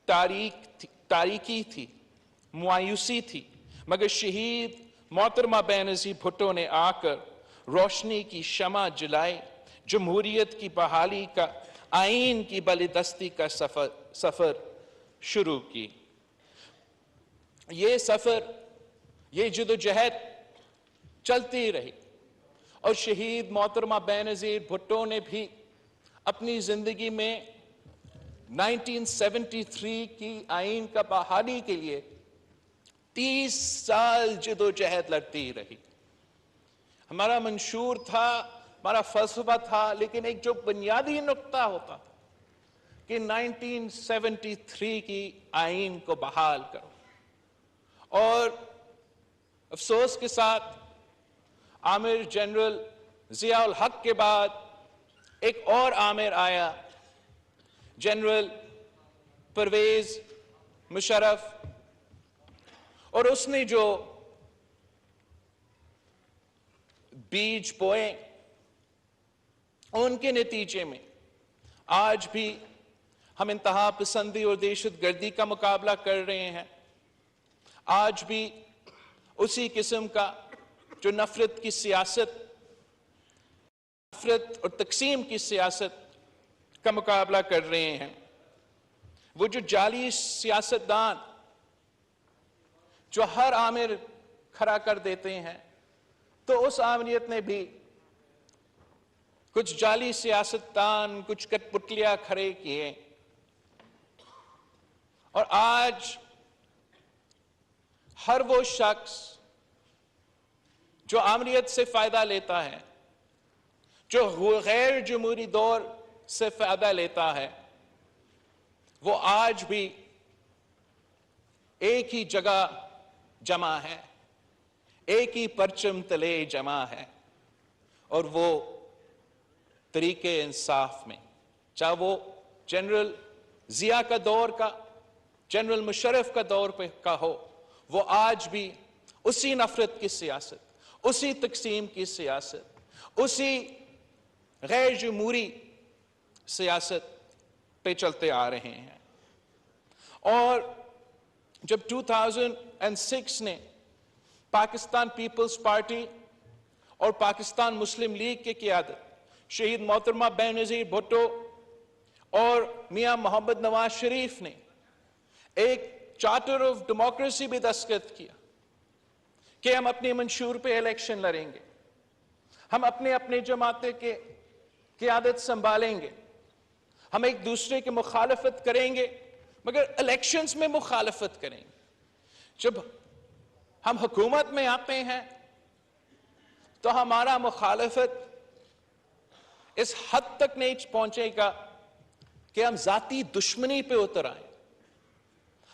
तारीकी थी, मायूसी थी, मगर शहीद मोहतरमा बेनज़ीर भुट्टो ने आकर रोशनी की शमा जलाई, जमहूरियत की बहाली का, आईन की बलिदस्ती का सफर शुरू की। ये सफर, ये जदोजहद चलती रही और शहीद मोहतरमा बेनज़ीर भुट्टो ने भी अपनी जिंदगी में 1973 की आईन का बहाली के लिए 30 साल जदोजहद लड़ती रही। हमारा मंशूर था, हमारा फलसफा था, लेकिन एक जो बुनियादी नुक्ता होता था कि 1973 की आईन को बहाल करो। और अफसोस के साथ आमिर जनरल जियाउल हक के बाद एक और आमिर आया, जनरल परवेज मुशर्रफ, और उसने जो बीज बोए उनके नतीजे में आज भी हम इंतहा पसंदी और दहशतगर्दी का मुकाबला कर रहे हैं। आज भी उसी किस्म का जो नफरत की सियासत, नफरत और तकसीम की सियासत का मुकाबला कर रहे हैं। वो जो जाली सियासतदान जो हर आमिर खड़ा कर देते हैं, तो उस आमियत ने भी कुछ जाली सियासतदान, कुछ कठपुतलियां खड़े किए, और आज हर वो शख्स जो आमियत से फायदा लेता है, जो गैर जमहूरी दौर से फायदा लेता है, वो आज भी एक ही जगह जमा है, एक ही परचम तले जमा है, और वो तरीके इंसाफ में, चाहे वो जनरल जिया का दौर का, जनरल मुशर्रफ का दौर पे का हो, वो आज भी उसी नफरत की सियासत, उसी तकसीम की सियासत, उसी गैर जमहूरी सियासत पे चलते आ रहे हैं। और जब 2006 ने पाकिस्तान पीपल्स पार्टी और पाकिस्तान मुस्लिम लीग की क़ियादत शहीद मोहतरमा बेनज़ीर भुट्टो और मियां मोहम्मद नवाज शरीफ ने एक चार्टर ऑफ डेमोक्रेसी भी दस्तखत किया कि हम अपने मंशूर पे इलेक्शन लड़ेंगे, हम अपने अपने जमाते के क़ियादत संभालेंगे, हम एक दूसरे की मुखालफत करेंगे, मगर इलेक्शंस में मुखालफत करेंगे। जब हम हुकूमत में आते हैं तो हमारा मुखालफत इस हद तक नहीं पहुंचेगा कि हम जाती दुश्मनी पे उतर आए।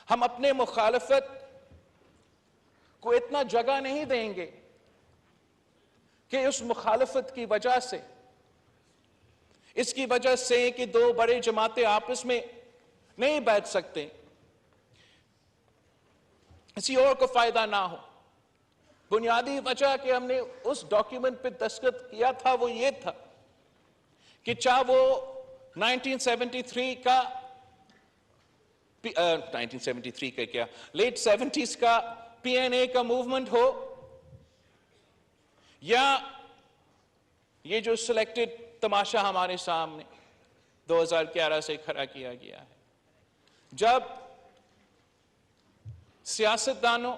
हम अपने मुखालफत को इतना जगह नहीं देंगे कि उस मुखालफत की वजह से, इसकी वजह से कि दो बड़े जमातें आपस में नहीं बैठ सकते, किसी और को फायदा ना हो। बुनियादी वजह कि हमने उस डॉक्यूमेंट पे दस्तखत किया था वो ये था कि चाहे वो 1973 का 1973 का क्या, लेट 70s का PNA का मूवमेंट हो, या ये जो सिलेक्टेड तमाशा हमारे सामने 2011 से खड़ा किया गया है, जब सियासतदानों,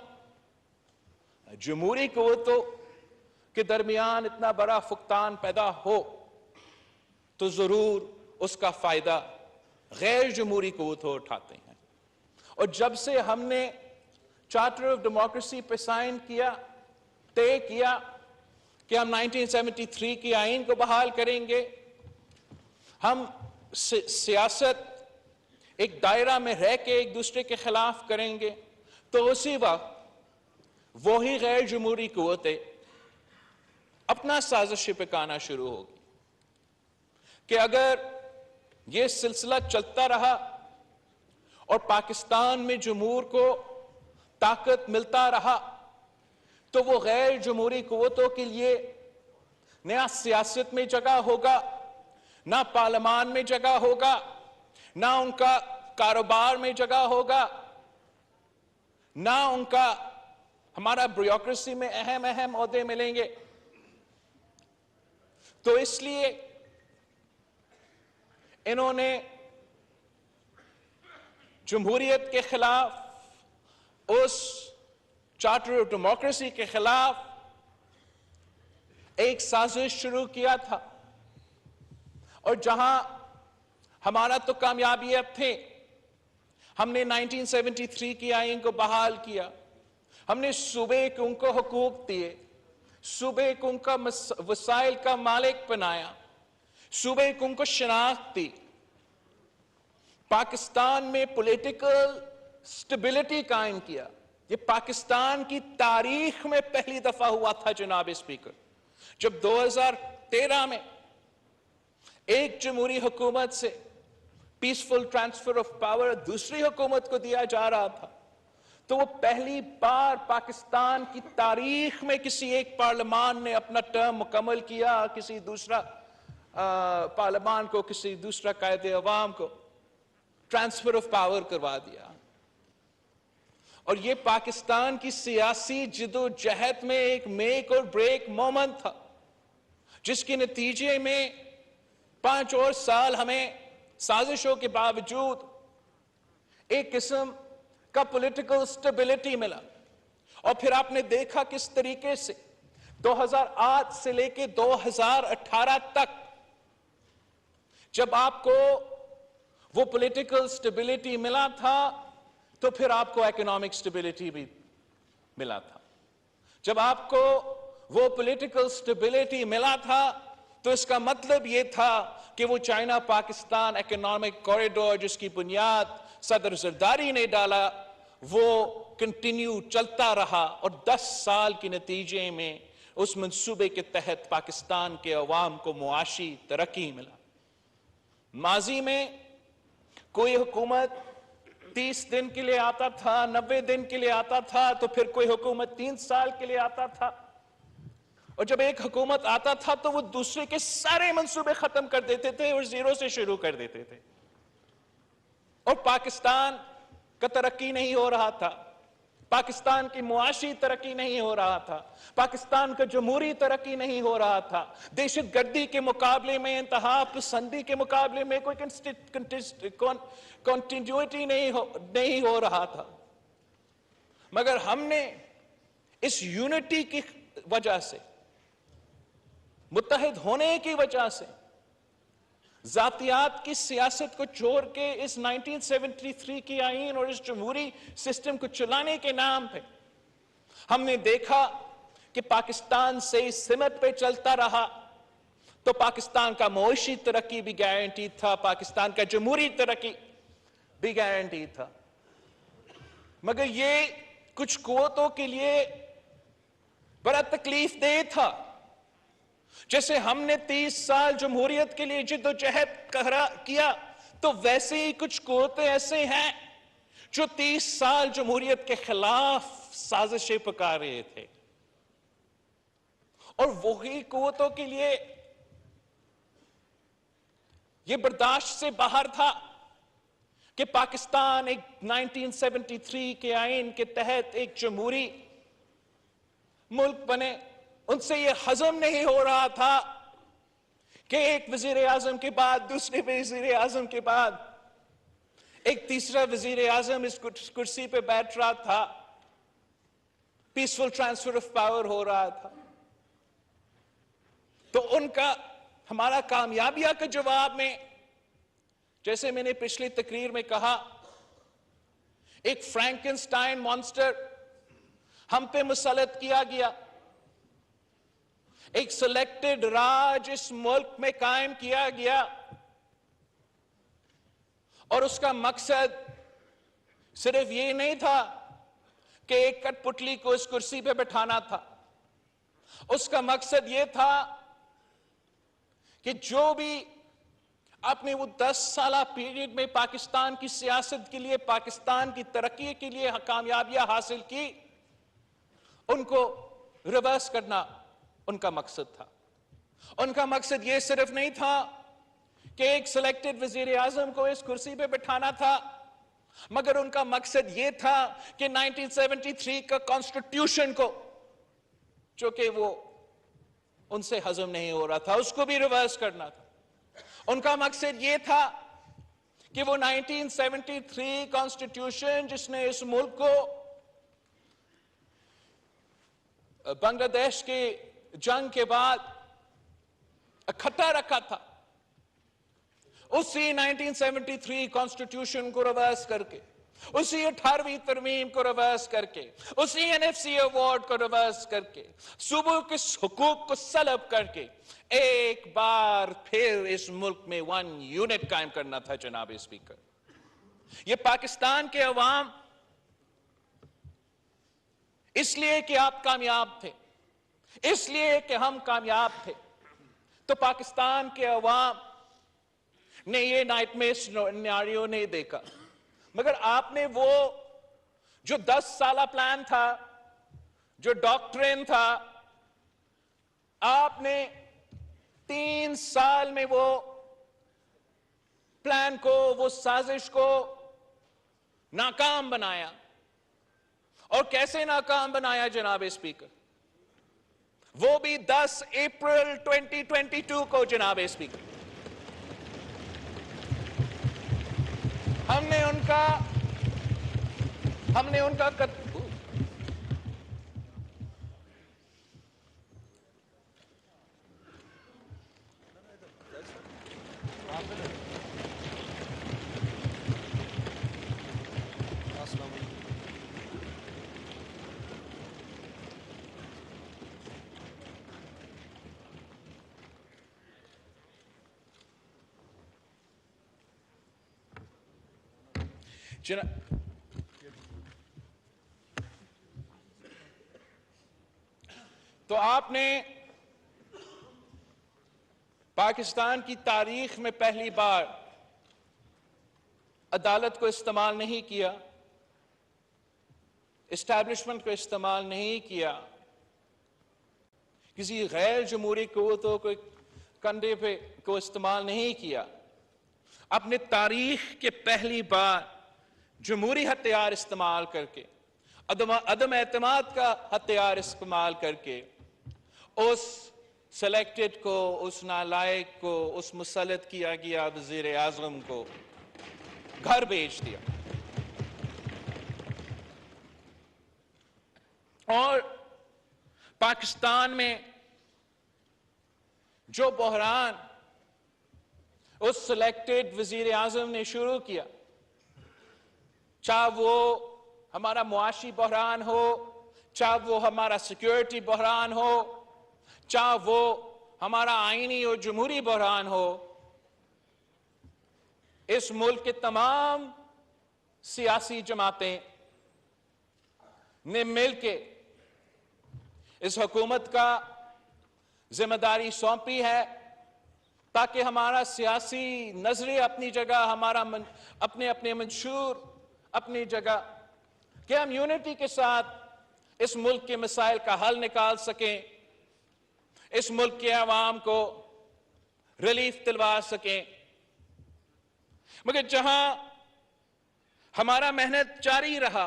जमहूरी कुव्वतों के दरमियान इतना बड़ा फुकतान पैदा हो तो जरूर उसका फायदा गैर जमहूरी कुव्वतों उठाते हैं। और जब से हमने चार्टर ऑफ डेमोक्रेसी पे साइन किया, तय किया कि हम 1973 की आईन को बहाल करेंगे, हम सियासत एक दायरा में रह के एक दूसरे के खिलाफ करेंगे, तो उसी वक्त वही गैर जमहूरी कुव्वतें अपना साजिश पकाना शुरू होगी कि अगर यह सिलसिला चलता रहा और पाकिस्तान में जमहूर को ताकत मिलता रहा, तो वो गैर जमहूरी कुव्वतों के लिए नया सियासत में जगह होगा, ना पार्लियामान में जगह होगा, ना उनका कारोबार में जगह होगा, ना उनका हमारा ब्यूरोक्रेसी में अहम अहम ओहदे मिलेंगे। तो इसलिए इन्होंने जमहूरियत के खिलाफ, उस चार्टर ऑफ डेमोक्रेसी के खिलाफ एक साजिश शुरू किया था। और जहां हमारा तो कामयाबियत थे, हमने 1973 की आईन को बहाल किया, हमने सूबे को उनको हुकूक दिए, सूबे को उनका वसाइल का मालिक बनाया, सूबे को उनको शनाख्त दी, पाकिस्तान में पॉलिटिकल स्टेबिलिटी कायम किया। ये पाकिस्तान की तारीख में पहली दफा हुआ था जनाब स्पीकर, जब 2013 में एक जमहूरी हुकूमत से पीसफुल ट्रांसफर ऑफ पावर दूसरी हुकूमत को दिया जा रहा था, तो वो पहली बार पाकिस्तान की तारीख में किसी एक पार्लियामान ने अपना टर्म मुकम्मल किया, किसी दूसरा पार्लियामान को, किसी दूसरा कायदे अवाम को ट्रांसफर ऑफ पावर करवा दिया। और ये पाकिस्तान की सियासी जिदोजहद में एक मेक और ब्रेक मोमेंट था, जिसके नतीजे में 5 और साल हमें साजिशों के बावजूद एक किस्म का पॉलिटिकल स्टेबिलिटी मिला। और फिर आपने देखा किस तरीके से 2008 से लेके 2018 तक जब आपको वो पॉलिटिकल स्टेबिलिटी मिला था, तो फिर आपको इकोनॉमिक स्टेबिलिटी भी मिला था। जब आपको वो पॉलिटिकल स्टेबिलिटी मिला था, तो इसका मतलब ये था कि वो चाइना पाकिस्तान इकोनॉमिक कॉरिडोर, जिसकी बुनियाद सदर जरदारी ने डाला, वो कंटिन्यू चलता रहा। और 10 साल के नतीजे में उस मंसूबे के तहत पाकिस्तान के अवाम को मुआशी तरक्की मिला। माजी में कोई हुकूमत 30 दिन के लिए आता था, 90 दिन के लिए आता था, तो फिर कोई हुकूमत 3 साल के लिए आता था। और जब एक हुकूमत आता था तो वो दूसरे के सारे मंसूबे खत्म कर देते थे और जीरो से शुरू कर देते थे। और पाकिस्तान का तरक्की नहीं हो रहा था, पाकिस्तान की मुआशी तरक्की नहीं हो रहा था, पाकिस्तान का जमहूरी तरक्की नहीं हो रहा था, दहशतगर्दी के मुकाबले में, इंतहा पसंदी के मुकाबले में कोई कंटिन्यूटी नहीं हो रहा था। मगर हमने इस यूनिटी की वजह से, मुत्तहिद होने की वजह से, जातियात की सियासत को छोड़ के इस 1973 की आईन और इस जमहूरी सिस्टम को चलाने के नाम पे हमने देखा कि पाकिस्तान से इस सिमत पे चलता रहा तो पाकिस्तान का मुआशी तरक्की भी गारंटी था, पाकिस्तान का जमहूरी तरक्की भी गारंटी था। मगर ये कुछ कुव्वतों के लिए बड़ा तकलीफ देह था। जैसे हमने 30 साल जमहूरियत के लिए जिद्दोजहद किया, तो वैसे ही कुछ कुव्वतें ऐसे हैं जो 30 साल जमहूरियत के खिलाफ साजिशें पका रहे थे। और वही कुव्वतों के लिए यह बर्दाश्त से बाहर था कि पाकिस्तान एक 1973 के आईन के तहत एक जमहूरी मुल्क बने। उनसे यह हजम नहीं हो रहा था कि एक वजीर आजम के बाद दूसरे वजीर आजम के बाद एक तीसरा वजीर आजम इस कुर्सी पे बैठ रहा था, पीसफुल ट्रांसफर ऑफ पावर हो रहा था। तो उनका हमारा कामयाबिया के जवाब में, जैसे मैंने पिछली तकरीर में कहा, एक फ्रैंकेनस्टाइन मॉन्स्टर हम पे मुसल्लत किया गया, एक सिलेक्टेड राज इस मुल्क में कायम किया गया और उसका मकसद सिर्फ ये नहीं था कि एक कठपुतली को इस कुर्सी पे बैठाना था। उसका मकसद ये था कि जो भी आपने वो 10 साल पीरियड में पाकिस्तान की सियासत के लिए, पाकिस्तान की तरक्की के लिए कामयाबियां हासिल की, उनको रिवर्स करना उनका मकसद था। उनका मकसद यह सिर्फ नहीं था कि एक सिलेक्टेड वजीर आजम को इस कुर्सी पे बैठाना था, मगर उनका मकसद यह था कि 1973 का कॉन्स्टिट्यूशन को, जो कि वो उनसे हजम नहीं हो रहा था, उसको भी रिवर्स करना था। उनका मकसद यह था कि वो 1973 कॉन्स्टिट्यूशन, जिसने इस मुल्क को बांग्लादेश के जंग के बाद इकट्ठा रखा था, उसी 1973 कॉन्स्टिट्यूशन को रिवर्स करके, उसी 18वीं तरमीम को रिवर्स करके, उसी एनएफसी अवार्ड को रिवर्स करके, सूबों के हुकूक को सलब करके एक बार फिर इस मुल्क में वन यूनिट कायम करना था। जनाब स्पीकर, ये पाकिस्तान के अवाम इसलिए कि आप कामयाब थे, इसलिए कि हम कामयाब थे, तो पाकिस्तान के अवाम ने ये नाइटमेयर सिनेरियो नहीं देखा। मगर आपने वो जो 10 साला प्लान था, जो डॉक्ट्रिन था, आपने 3 साल में वो प्लान को, वो साजिश को नाकाम बनाया। और कैसे नाकाम बनाया जनाब स्पीकर? वो भी 10 अप्रैल 2022 को जनाब स्पीकर। हमने उनका तो आपने पाकिस्तान की तारीख में पहली बार अदालत को इस्तेमाल नहीं किया, एस्टैब्लिशमेंट को इस्तेमाल नहीं किया, किसी गैर जमहूरी कुव्वतों को कंधे पे को इस्तेमाल नहीं किया। अपने तारीख के पहली बार जमहूरी हथियार इस्तेमाल करके, अदम एतमाद का हथियार इस्तेमाल करके उस सेलेक्टेड को, उस नालायक को, उस मुसल्लत किया गया वजीर आजम को घर भेज दिया। और पाकिस्तान में जो बहरान उस सिलेक्टेड वजीर आजम ने शुरू किया, चाहे वो हमारा मुआशी बहरान हो, चाहे वो हमारा सिक्योरिटी बहरान हो, चाहे वो हमारा आईनी और जमहूरी बहरान हो, इस मुल्क के तमाम सियासी जमातें ने मिलके इस हुकूमत का जिम्मेदारी सौंपी है, ताकि हमारा सियासी नजरिया अपनी जगह, हमारा अपने अपने मंशूर अपनी जगह, कि हम यूनिटी के साथ इस मुल्क के मसाइल का हल निकाल सकें, इस मुल्क के अवाम को रिलीफ दिलवा सकें। मगर जहां हमारा मेहनत जारी रहा,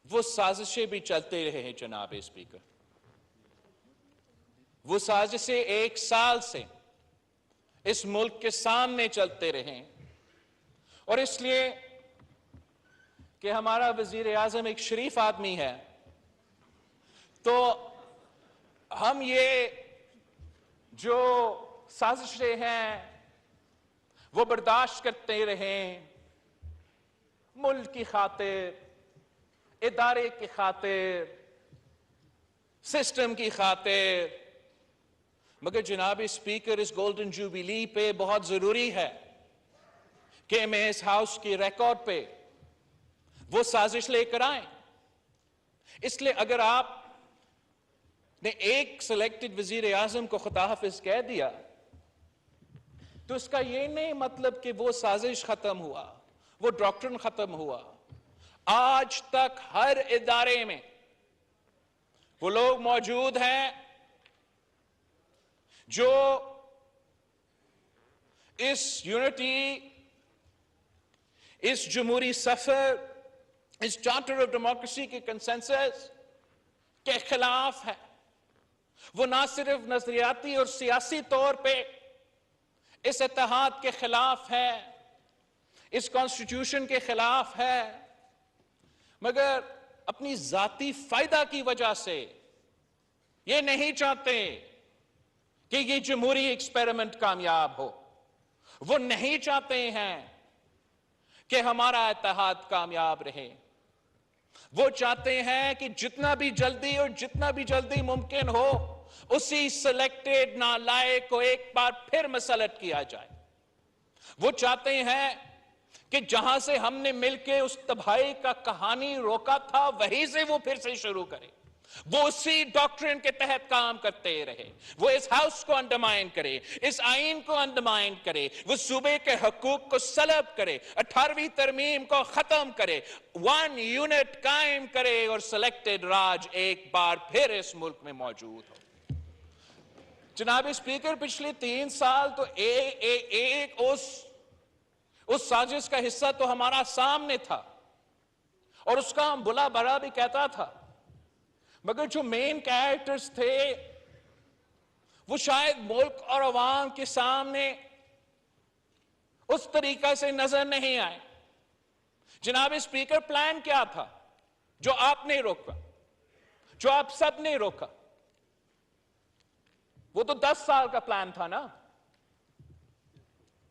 वो साजिशें भी चलते रहे जनाब स्पीकर। वो साजिशें 1 साल से इस मुल्क के सामने चलते रहे, और इसलिए कि हमारा वजीर आजम एक शरीफ आदमी है, तो हम ये जो साजिशें हैं वो बर्दाश्त करते रहें, मुल्क की खातिर, इदारे की खातिर, सिस्टम की खातिर। मगर जनाब स्पीकर, इस गोल्डन जुबली पे बहुत जरूरी है कि मैं इस हाउस की रिकॉर्ड पे वो साजिश लेकर आए। इसलिए अगर आप ने एक सिलेक्टेड वजीर आजम को खुदा हाफिज कह दिया, तो इसका ये नहीं मतलब कि वो साजिश खत्म हुआ, वो डॉक्ट्रिन खत्म हुआ। आज तक हर इदारे में वो लोग मौजूद हैं जो इस यूनिटी इस जमहूरी सफर, इस चार्टर ऑफ डेमोक्रेसी के कंसेंसस के खिलाफ है। वो ना सिर्फ नजरियाती और सियासी तौर पे इस इत्तेहाद के खिलाफ है, इस कॉन्स्टिट्यूशन के खिलाफ है, मगर अपनी जाती फायदा की वजह से ये नहीं चाहते कि ये जमहूरी एक्सपेरिमेंट कामयाब हो। वो नहीं चाहते हैं कि हमारा इत्तेहाद कामयाब रहे। वो चाहते हैं कि जितना भी जल्दी मुमकिन हो उसी सिलेक्टेड नालायक को एक बार फिर मसलत किया जाए। वो चाहते हैं कि जहां से हमने मिलके उस तबाही का कहानी रोका था वहीं से वो फिर से शुरू करे। वो उसी डॉक्ट्रिन के तहत काम करते रहे। वो इस हाउस को अंडरमाइन करे, इस आइन को अंडरमाइन करे, वो सूबे के हकूक को सलब करे, 18वीं तरमीम को खत्म करे, 1 यूनिट कायम करे और सिलेक्टेड राज एक बार फिर इस मुल्क में मौजूद हो। जनाब स्पीकर, पिछले 3 साल तो एक उस साजिश का हिस्सा तो हमारा सामने था और उसका हम बुला भला भी कहता था, मगर जो मेन कैरेक्टर्स थे वो शायद मुल्क और अवाम के सामने उस तरीका से नजर नहीं आए। जनाब स्पीकर, प्लान क्या था जो आपने रोका, जो आप सब ने रोका? वो तो 10 साल का प्लान था ना,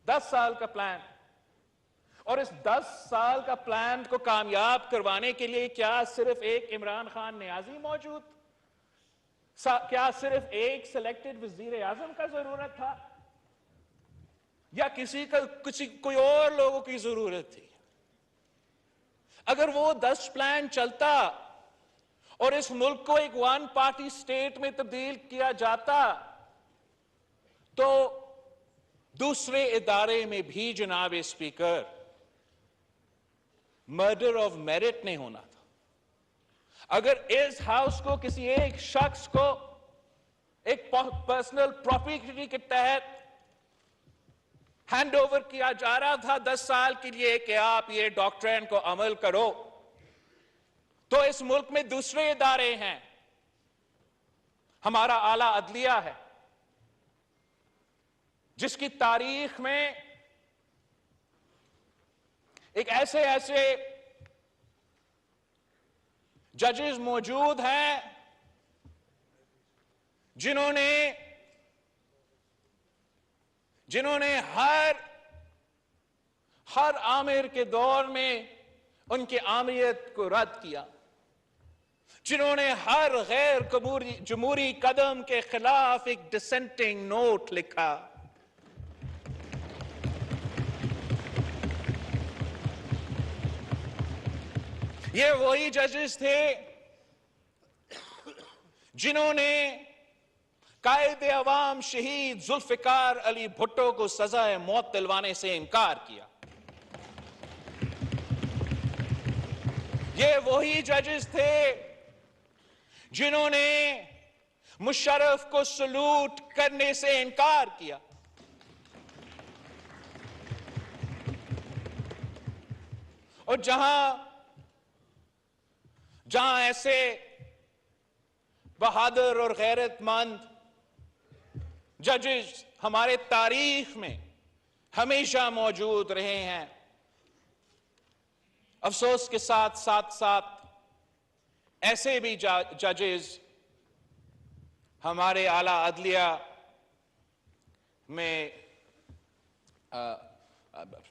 10 साल का प्लान। और इस 10 साल का प्लान को कामयाब करवाने के लिए क्या सिर्फ एक इमरान खान नियाजी मौजूद, क्या सिर्फ एक सिलेक्टेड वजीर आजम का जरूरत था, या कोई और लोगों की जरूरत थी? अगर वो 10 प्लान चलता और इस मुल्क को एक 1 पार्टी स्टेट में तब्दील किया जाता तो दूसरे इदारे में भी जनाब स्पीकर मर्डर ऑफ मेरिट नहीं होना था। अगर इस हाउस को किसी एक शख्स को एक पर्सनल प्रॉपर्टी के तहत हैंड ओवर किया जा रहा था 10 साल के लिए कि आप ये डॉक्ट्रिन को अमल करो, तो इस मुल्क में दूसरे इदारे हैं। हमारा आला अदलिया है जिसकी तारीख में एक ऐसे जजेस मौजूद हैं जिन्होंने हर आमिर के दौर में उनकी आमियत को रद्द किया, जिन्होंने हर गैर जमहूरी कदम के खिलाफ एक डिसेंटिंग नोट लिखा। ये वही जजेस थे जिन्होंने कायदे अवाम शहीद जुल्फिकार अली भुट्टो को सजाए मौत दिलवाने से इनकार किया। ये वही जजेस थे जिन्होंने मुशर्रफ को सलूट करने से इनकार किया। और जहां ऐसे बहादुर और गैरतमंद जजेस हमारे तारीख में हमेशा मौजूद रहे हैं, अफसोस के साथ ऐसे भी जजेस हमारे आला अदलिया में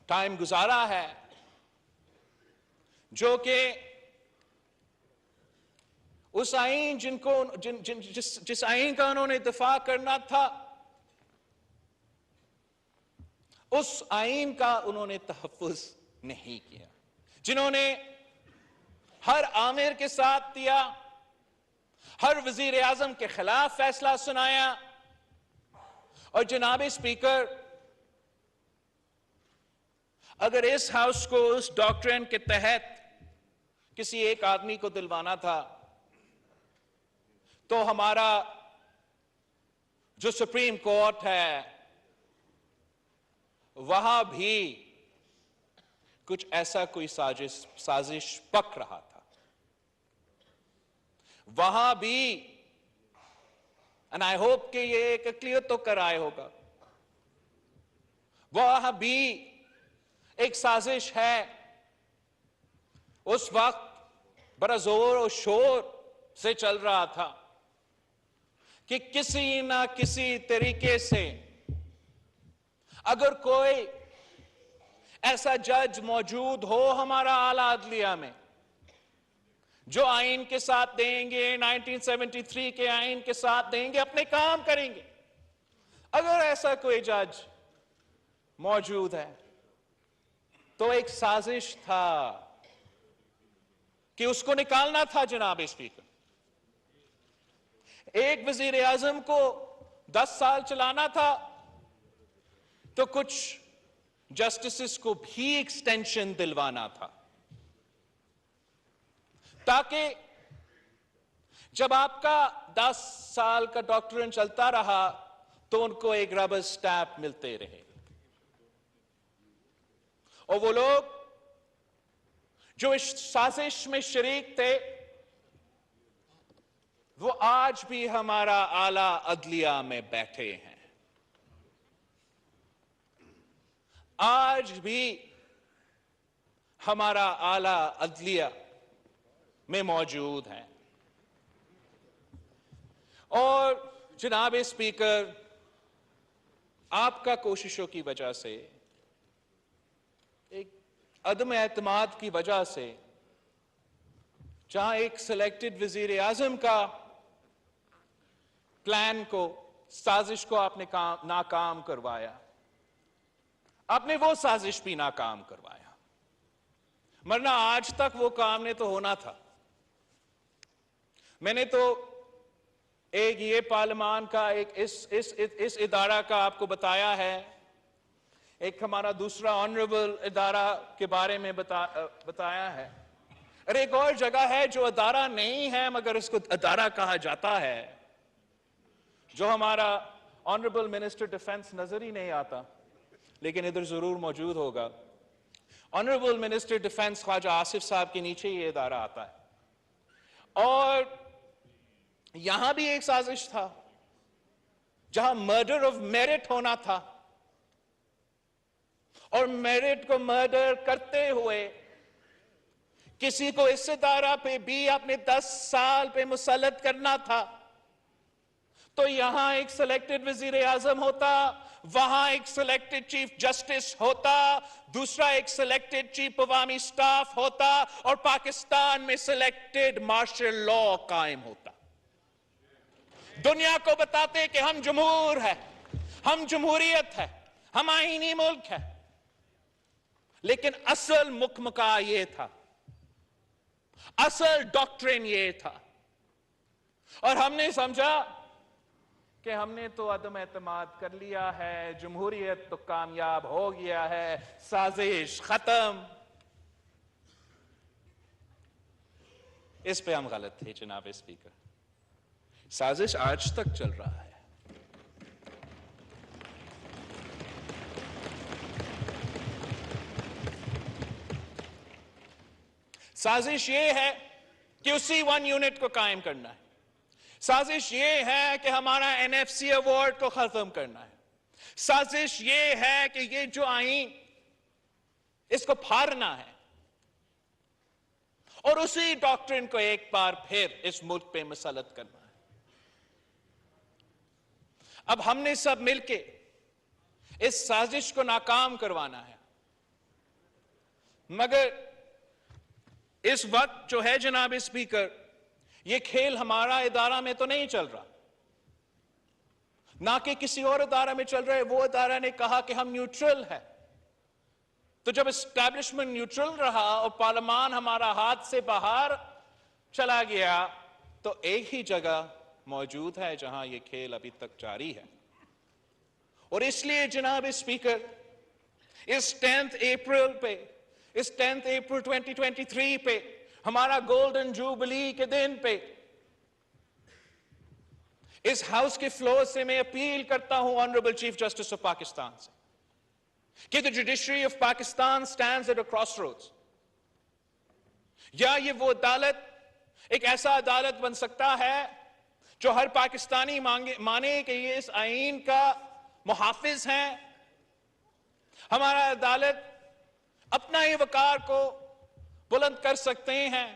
टाइम गुजारा है, जो कि उस आइन जिस आइन का उन्होंने दिफा करना था, उस आइन का उन्होंने तहफ्फुज नहीं किया, जिन्होंने हर आमिर के साथ दिया, हर वजीर आजम के खिलाफ फैसला सुनाया। और जनाब स्पीकर, अगर इस हाउस को उस डॉक्ट्रिन के तहत किसी एक आदमी को दिलवाना था, तो हमारा जो सुप्रीम कोर्ट है वहां भी कुछ ऐसा कोई साजिश पक रहा था। वहां भी, एंड आई होप कि ये एक क्लियर तो कर आए होगा, वहां भी एक साजिश है। उस वक्त बड़ा जोर और शोर से चल रहा था कि किसी ना किसी तरीके से अगर कोई ऐसा जज मौजूद हो हमारा आला अदलिया में जो आइन के साथ देंगे, 1973 के आइन के साथ देंगे, अपने काम करेंगे। अगर ऐसा कोई जज मौजूद है तो एक साजिश था कि उसको निकालना था जनाब स्पीकर। एक वजीर आजम को 10 साल चलाना था तो कुछ जस्टिस को भी एक्सटेंशन दिलवाना था, ताकि जब आपका 10 साल का डॉक्टरेट चलता रहा तो उनको एक रबर स्टैम्प मिलते रहे। और वो लोग जो इस साजिश में शरीक थे वो आज भी हमारा आला अदलिया में बैठे हैं, आज भी हमारा आला अदलिया में मौजूद हैं। और जनाब स्पीकर, आपका कोशिशों की वजह से, एक अदम एतमाद की वजह से, जहां एक सिलेक्टेड वजीर आजम का प्लान को, साजिश को आपने नाकाम करवाया, आपने वो साजिश भी नाकाम करवाया, वरना आज तक वो काम ने तो होना था। मैंने तो एक ये पार्लियामान का एक इस इदारा का आपको बताया है, एक हमारा दूसरा ऑनरेबल इदारा के बारे में बताया है, और एक और जगह है जो इदारा नहीं है मगर इसको इदारा कहा जाता है, जो हमारा ऑनरेबल मिनिस्टर डिफेंस नजर ही नहीं आता, लेकिन इधर जरूर मौजूद होगा। Honourable minister defence Khawaja Asif साहब के नीचे ये इदारा आता है। और यहां भी एक साजिश था जहां मर्डर ऑफ मेरिट होना था, और मेरिट को मर्डर करते हुए किसी को इस इदारा पे भी अपने 10 साल पे मुसल्लत करना था। तो यहां एक सिलेक्टेड वजीर आजम होता, वहां एक सिलेक्टेड चीफ जस्टिस होता, दूसरा एक सिलेक्टेड चीफ अवामी स्टाफ होता, और पाकिस्तान में सिलेक्टेड मार्शल लॉ कायम होता। दुनिया को बताते कि हम जमहूर है, हम जमहूरियत है, हम आईनी मुल्क है, लेकिन असल मुकमका ये था, असल डॉक्ट्रिन ये था। और हमने समझा कि हमने तो अदम एतमाद कर लिया है, जमहूरियत तो कामयाब हो गया है, साजिश खत्म। इस पे हम गलत थे जनाब स्पीकर, साजिश आज तक चल रहा है। साजिश ये है कि उसी 1 यूनिट को कायम करना है, साजिश ये है कि हमारा NFC अवार्ड को खत्म करना है, साजिश ये है कि ये जो आईन इसको फाड़ना है, और उसी डॉक्ट्रिन को एक बार फिर इस मुल्क पे मुसल्लत करना है। अब हमने सब मिलके इस साजिश को नाकाम करवाना है, मगर इस वक्त जो है जनाब स्पीकर, ये खेल हमारा इदारा में तो नहीं चल रहा, ना कि किसी और इदारा में चल रहा है। वो इदारा ने कहा कि हम न्यूट्रल है, तो जब एस्टैब्लिशमेंट न्यूट्रल रहा और पार्लियामान हमारा हाथ से बाहर चला गया, तो एक ही जगह मौजूद है जहां ये खेल अभी तक जारी है। और इसलिए जनाब स्पीकर, इस 10 अप्रैल 2023 पे, हमारा गोल्डन जूबली के दिन पे, इस हाउस के फ्लोर से मैं अपील करता हूं honourable chief justice of Pakistan से कि the judiciary of Pakistan stands at a crossroads, या ये वो अदालत एक ऐसा अदालत बन सकता है जो हर पाकिस्तानी माने कि ये इस आईन का मुहाफिज है। हमारा अदालत अपना ही वकार को बुलंद कर सकते हैं।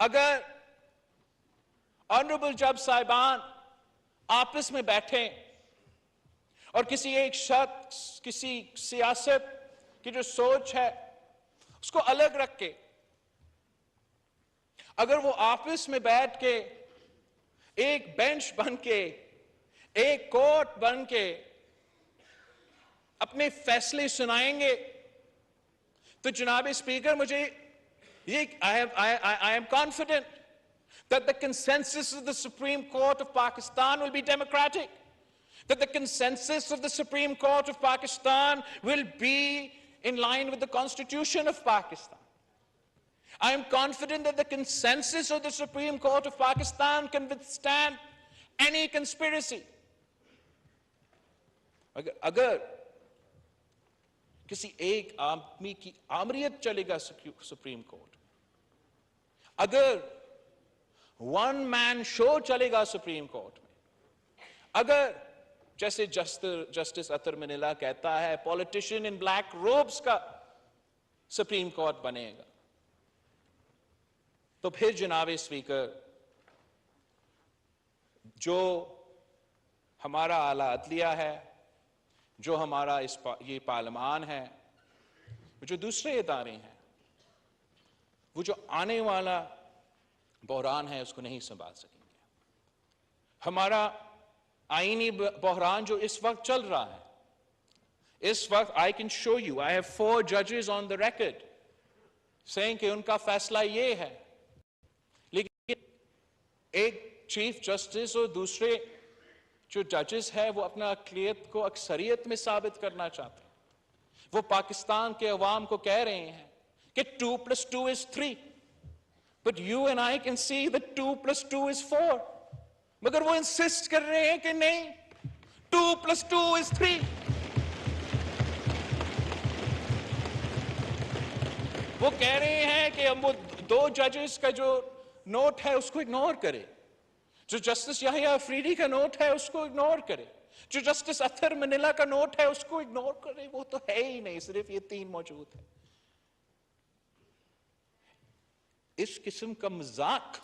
अगर ऑनरेबल जज साहिबान आपस में बैठे और किसी एक शख्स, किसी सियासत की जो सोच है उसको अलग रख के, अगर वो आपस में बैठ के एक बेंच बन के, एक कोर्ट बन के अपने फैसले सुनाएंगे, तो जनाब स्पीकर, मुझे ये I am confident that the consensus of the Supreme Court of Pakistan will be democratic, that the consensus of the Supreme Court of Pakistan will be in line with the Constitution of Pakistan. I am confident that the consensus of the Supreme Court of Pakistan can withstand any conspiracy. अगर किसी एक आदमी की आमरीत चलेगा supreme court, अगर one man show चलेगा supreme court में, अगर जैसे जस्टिस अतर मनीला कहता है पॉलिटिशियन इन ब्लैक रोब्स का सुप्रीम कोर्ट बनेगा, तो फिर जनाब स्पीकर, जो हमारा आला अदलिया है, जो हमारा ये पार्लियामान है, जो दूसरे इदारे हैं, वो जो आने वाला बहरान है उसको नहीं संभाल सकेंगे। हमारा आईनी बहरान जो इस वक्त चल रहा है, इस वक्त I can show you, I have 4 जजेस ऑन द रिकॉर्ड सेइंग कि उनका फैसला ये है, लेकिन एक चीफ जस्टिस और दूसरे जो जजेस है वो अपना अक़लियत को अक्सरियत में साबित करना चाहते हैं। वो पाकिस्तान के अवाम को कह रहे हैं कि 2 + 2 is 3, but you and I can see that 2 + 2 is 4, मगर वो इंसिस्ट कर रहे हैं कि नहीं, 2 + 2 is 3। वो कह रहे हैं कि हम वो 2 जजेस का जो नोट है उसको इग्नोर करें, जो जस्टिस याहिया अफरीदी का नोट है उसको इग्नोर करे, जो जस्टिस अतर मनीला का नोट है उसको इग्नोर करे। वो तो है ही नहीं, सिर्फ ये 3 मौजूद है। इस किस्म का मजाक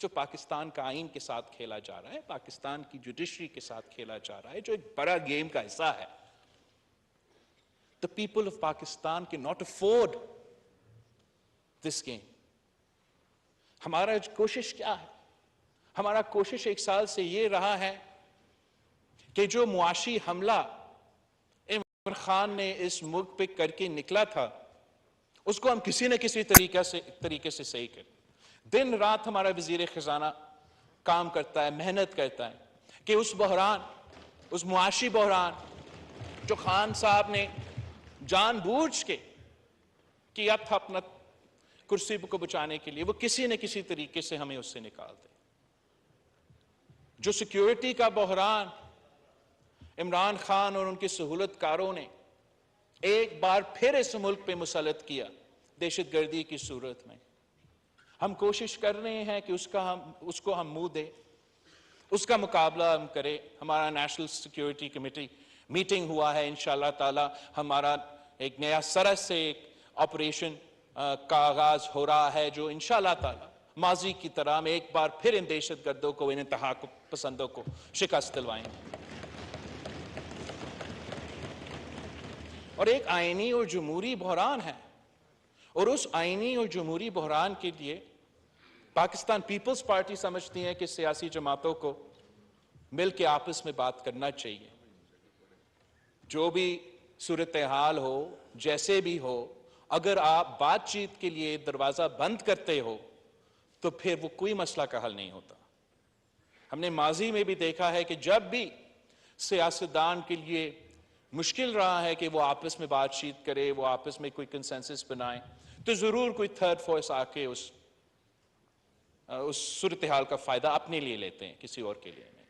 जो पाकिस्तान का आईन के साथ खेला जा रहा है, पाकिस्तान की जुडिशरी के साथ खेला जा रहा है, जो एक बड़ा गेम का हिस्सा है, the people of Pakistan can not afford this game. हमारा कोशिश क्या है? हमारा कोशिश 1 साल से ये रहा है कि जो मुआशी हमला इमरान खान ने इस मुल्क पे करके निकला था उसको हम किसी न किसी तरीके से सही करें। दिन रात हमारा वजीर खजाना काम करता है, मेहनत करता है कि उस बहरान, उस मुआशी बहरान जो खान साहब ने जानबूझ के किया था अपना कुर्सी को बचाने के लिए, वो किसी न किसी तरीके से हमें उससे निकाल दे। जो सिक्योरिटी का बहरान इमरान खान और उनके सहूलतकारों ने एक बार फिर इस मुल्क पे मुसल्लत किया दहशतगर्दी की सूरत में, हम कोशिश कर रहे हैं कि उसको हम मुंह दे, उसका मुकाबला हम करें। हमारा नेशनल सिक्योरिटी कमेटी मीटिंग हुआ है, इंशाअल्लाह ताला हमारा एक नया सरस से एक ऑपरेशन का आगाज हो रहा है, जो इंशाअल्लाह ताला माजी की तरह हम एक बार फिर इन दहशतगर्दों को, इन इंतहा पसंदों को शिकस्त दिलवाएंगे। और एक आईनी और जमहूरी बहरान है, और उस आईनी और जमहूरी बहरान के लिए पाकिस्तान पीपल्स पार्टी समझती है कि सियासी जमातों को मिल के आपस में बात करना चाहिए। जो भी सूरत हाल हो, जैसे भी हो, अगर आप बातचीत के लिए दरवाजा बंद करते हो तो फिर वो कोई मसला का हल नहीं होता। हमने माजी में भी देखा है कि जब भी सियासतदान के लिए मुश्किल रहा है कि वो आपस में बातचीत करे, वो आपस में कोई कंसेंसस बनाए, तो जरूर कोई थर्ड फोर्स आके उस सूरत हाल का फायदा अपने लिए लेते हैं, किसी और के लिए नहीं।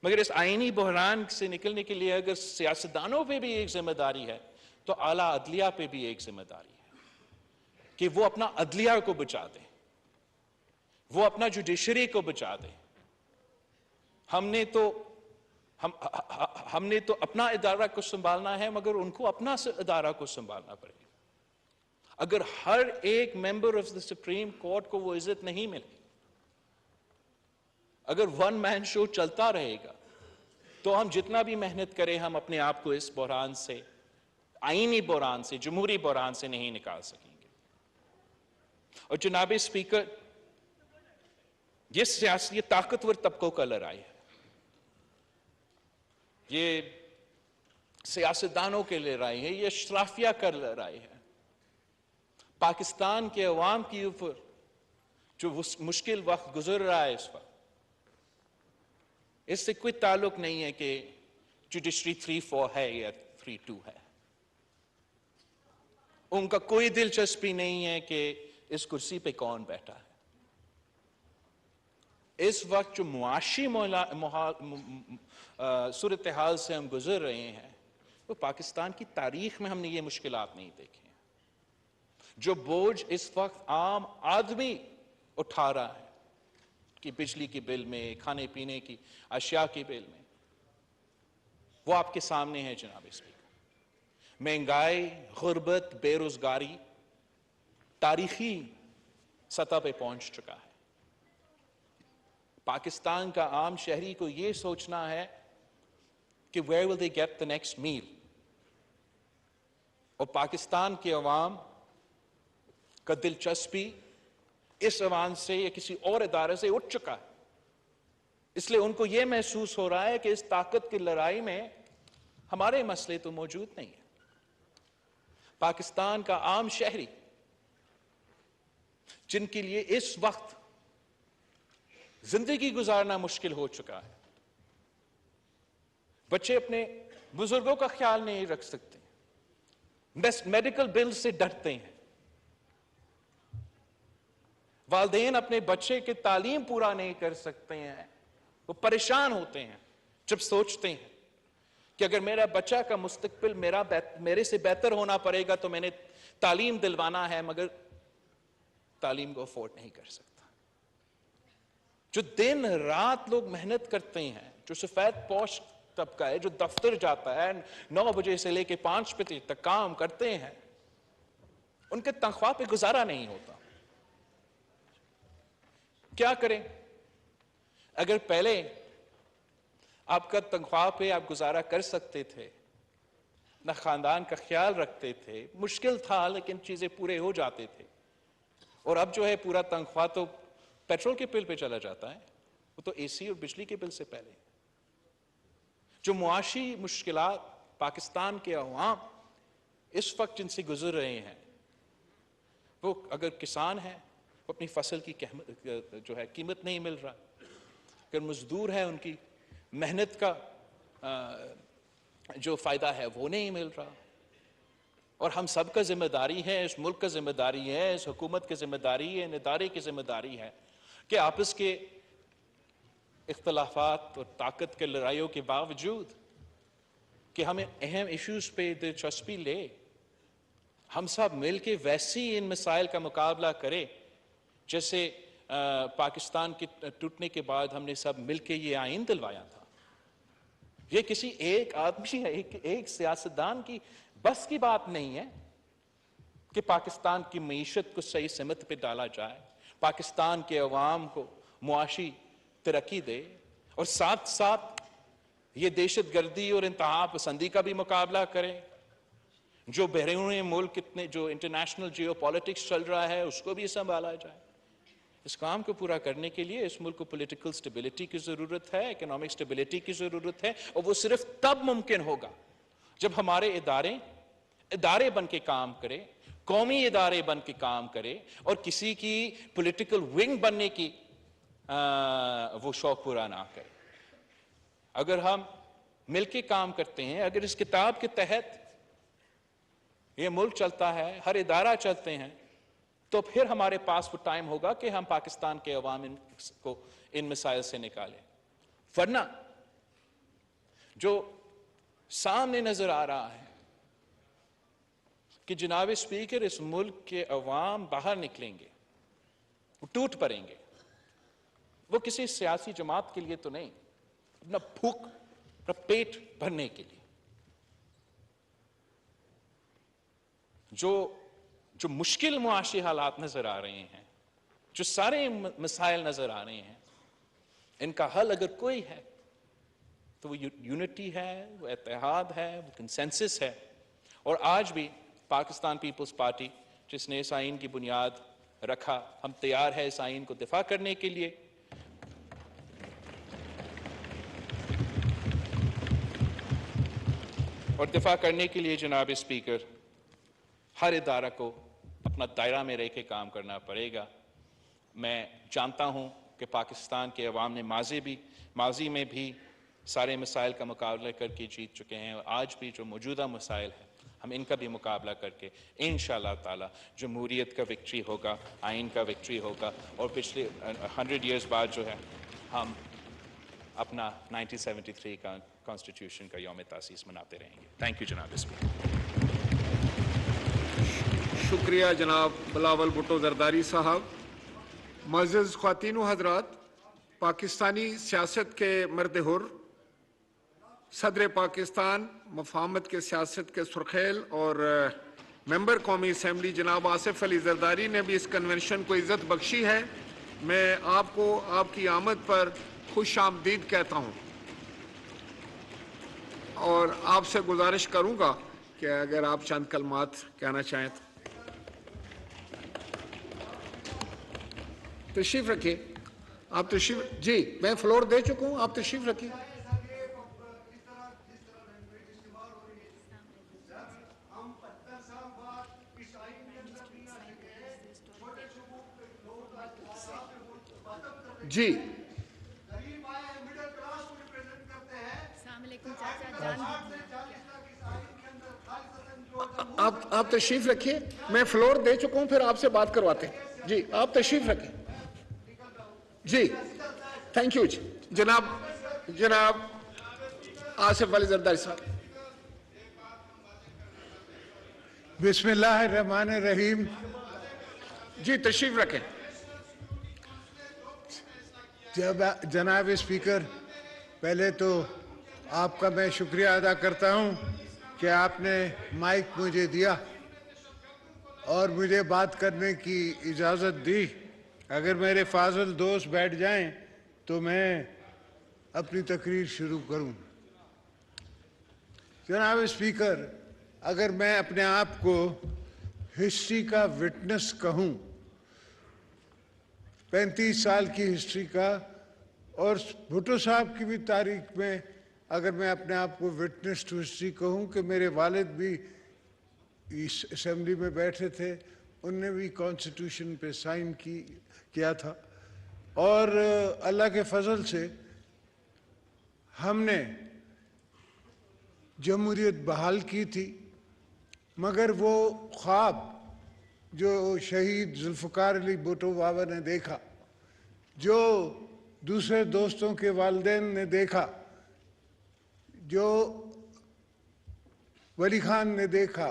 मगर इस आईनी बहरान से निकलने के लिए अगर सियासतदानों पे भी एक जिम्मेदारी है तो आला अदलिया पे भी एक जिम्मेदारी है कि वो अपना अदलिया को बचा दे, वो अपना जुडिशरी को बचा दे। हमने तो अपना इदारा को संभालना है, मगर उनको अपना इदारा को संभालना पड़ेगा। अगर हर एक member of the supreme court को वो इज्जत नहीं मिले, अगर वन मैन शो चलता रहेगा, तो हम जितना भी मेहनत करें, हम अपने आप को इस बहरान से, आईनी बहरान से, जमहूरी बहरान से नहीं निकाल सकेंगे। और जनाब स्पीकर, ये ताकतवर तबकों का लड़ाई है, ये सियासतदानों की लड़ाई है, ये अशराफिया का लड़ाई है। पाकिस्तान के अवाम के ऊपर जो मुश्किल वक्त गुजर रहा है इस वक्त, इससे कोई ताल्लुक नहीं है कि जुडिशरी 3-4 है या 3-2 है। उनका कोई दिलचस्पी नहीं है कि इस कुर्सी पे कौन बैठा है। इस वक्त जो मुआशी सूरत हाल से हम गुजर रहे हैं, वो पाकिस्तान की तारीख में हमने ये मुश्किलात नहीं देखी हैं। जो बोझ इस वक्त आम आदमी उठा रहा है कि बिजली के बिल में, खाने पीने की अशिया के बिल में, वो आपके सामने है जनाब स्पीकर। महंगाई, गुर्बत, बेरोजगारी तारीखी सतह पे पहुंच चुका है। पाकिस्तान का आम शहरी को यह सोचना है कि where will they get the next meal, और पाकिस्तान के अवाम का दिलचस्पी इस अवाम से या किसी और इदारे से उठ चुका है। इसलिए उनको यह महसूस हो रहा है कि इस ताकत की लड़ाई में हमारे मसले तो मौजूद नहीं है। पाकिस्तान का आम शहरी, जिनके लिए इस वक्त जिंदगी गुजारना मुश्किल हो चुका है, बच्चे अपने बुजुर्गों का ख्याल नहीं रख सकते, मेडिकल बिल से डरते हैं, वालिदैन अपने बच्चे के तालीम पूरा नहीं कर सकते हैं, वो परेशान होते हैं जब सोचते हैं कि अगर मेरा बच्चा का मुस्तकबिल मेरे से बेहतर होना पड़ेगा तो मैंने तालीम दिलवाना है, मगर तालीम को अफोर्ड नहीं कर सकता। जो दिन रात लोग मेहनत करते हैं, जो सफेद पोश तबका है, जो दफ्तर जाता है 9 बजे से लेकर 5 बजे तक काम करते हैं, उनके तनख्वाह पे गुजारा नहीं होता। क्या करें? अगर पहले आपका तनख्वाह पे आप गुजारा कर सकते थे, ना खानदान का ख्याल रखते थे, मुश्किल था लेकिन चीजें पूरे हो जाते थे, और अब जो है पूरा तनख्वाह तो पेट्रोल के बिल पे चला जाता है, वो तो एसी और बिजली के बिल से पहले। जो मुआशी मुश्किलात पाकिस्तान के अवाम इस वक्त जिनसे गुजर रहे हैं, वो अगर किसान है, वो अपनी फसल की जो है कीमत नहीं मिल रहा, अगर मजदूर है उनकी मेहनत का जो फायदा है वो नहीं मिल रहा। और हम सब का जिम्मेदारी है, इस मुल्क का जिम्मेदारी है, इस हुकूमत की जिम्मेदारी है, इन इदारे की जिम्मेदारी है कि आपस के इख्तलाफात और ताकत के लड़ाइयों के बावजूद कि हमें अहम इश्यूज पे दिलचस्पी ले, हम सब मिलके वैसी इन मसाइल का मुकाबला करें जैसे पाकिस्तान के टूटने के बाद हमने सब मिलके ये आइन दिलवाया था। ये किसी एक आदमी या एक सियासतदान की बस की बात नहीं है कि पाकिस्तान की मईशत को सही सिमत पे डाला जाए, पाकिस्तान के अवाम को मुआशी तरक्की दे, और साथ साथ ये दहशत गर्दी और इंतहा पसंदी का भी मुकाबला करें। जो बैरून मुल्क कितने जो इंटरनेशनल जियो पॉलिटिक्स चल रहा है उसको भी संभाला जाए। इस काम को पूरा करने के लिए इस मुल्क को पॉलिटिकल स्टेबिलिटी की जरूरत है, इकोनॉमिक स्टेबिलिटी की जरूरत है, और वो सिर्फ तब मुमकिन होगा जब हमारे इदारे बन के काम करें, कौमी इदारे बन के काम करें, और किसी की पॉलिटिकल विंग बनने की वो शौक पूरा ना करें। अगर हम मिलके काम करते हैं, अगर इस किताब के तहत ये मुल्क चलता है, हर इदारा चलते हैं, तो फिर हमारे पास वो टाइम होगा कि हम पाकिस्तान के अवाम को इन मसाइल से निकालें। वरना जो सामने नजर आ रहा है कि जनाब स्पीकर इस मुल्क के अवाम बाहर निकलेंगे, वो टूट पड़ेंगे, वो किसी सियासी जमात के लिए तो नहीं, अपना भूख, अपना पेट भरने के लिए। जो मुश्किल मुआशी हालात नजर आ रहे हैं, जो सारे मसाइल नजर आ रहे हैं, इनका हल अगर कोई है तो वो यूनिटी है, वो इत्तेहाद है, वो कंसेंसस है। और आज भी पाकिस्तान पीपल्स पार्टी जिसने इस आइन की बुनियाद रखा, हम तैयार है इस आइन को दिफा करने के लिए। और दिफा करने के लिए जनाब स्पीकर हर इदारा को अपना दायरा में रह के काम करना पड़ेगा। मैं जानता हूं कि पाकिस्तान के अवाम ने माजी में भी सारे मसाइल का मुकाबला करके जीत चुके हैं, और आज भी जो मौजूदा मसाइल हैं हम इनका भी मुकाबला करके इंशाअल्लाह ताला जमहूरियत का विक्ट्री होगा, आइन का विक्ट्री होगा, और पिछले 100 इयर्स बाद जो है हम अपना 1973 का कॉन्स्टिट्यूशन का यौम तासीस मनाते रहेंगे। थैंक यू जनाब स्पीकर। शुक्रिया जनाब बिलावल भुट्टो जरदारी साहब। मुअज़्ज़िज़ ख़वातीन व हज़रात, पाकिस्तानी सियासत के मर्द हुर, सदर पाकिस्तान, मफाहमत के सियासत के सुरखेल और मेंबर कौमी असम्बली जनाब आसिफ अली जरदारी ने भी इस कन्वेंशन को इज़्ज़त बख्शी है। मैं आपको आपकी आमद पर खुश आमदीद कहता हूँ और आपसे गुजारिश करूँगा कि अगर आप चंद कलमात कहना चाहें तो तशरीफ रखिए। आप तशरीफ, जी मैं फ्लोर दे चुका हूँ, आप तशरीफ रखिए। जी आप तशरीफ रखिए, मैं फ्लोर दे चुका हूँ, फिर आपसे बात करवाते हैं। जी आप तशरीफ रखिए। जी थैंक यू जी। जनाब आसिफ अली जरदारी साहब। बिस्मिल्लाहिर्रहमानिर्रहीम। जी तशरीफ रखें। जनाब स्पीकर, पहले तो आपका मैं शुक्रिया अदा करता हूं कि आपने माइक मुझे दिया और मुझे बात करने की इजाज़त दी। अगर मेरे फाजिल दोस्त बैठ जाएं तो मैं अपनी तकरीर शुरू करूं। जनाब स्पीकर, अगर मैं अपने आप को हिस्ट्री का विटनेस कहूं, 35 साल की हिस्ट्री का, और भुट्टो साहब की भी तारीख में अगर मैं अपने आप को विटनेस टू हिस्ट्री कहूं कि मेरे वालिद भी इस असेंबली में बैठे थे, उनने भी कॉन्स्टिट्यूशन पे साइन किया था, और अल्लाह के फजल से हमने जमहूरियत बहाल की थी। मगर वो ख्वाब जो शहीद जुल्फ़िकार अली भुट्टो बाबा ने देखा, जो दूसरे दोस्तों के वालिदैन ने देखा, जो वली खान ने देखा,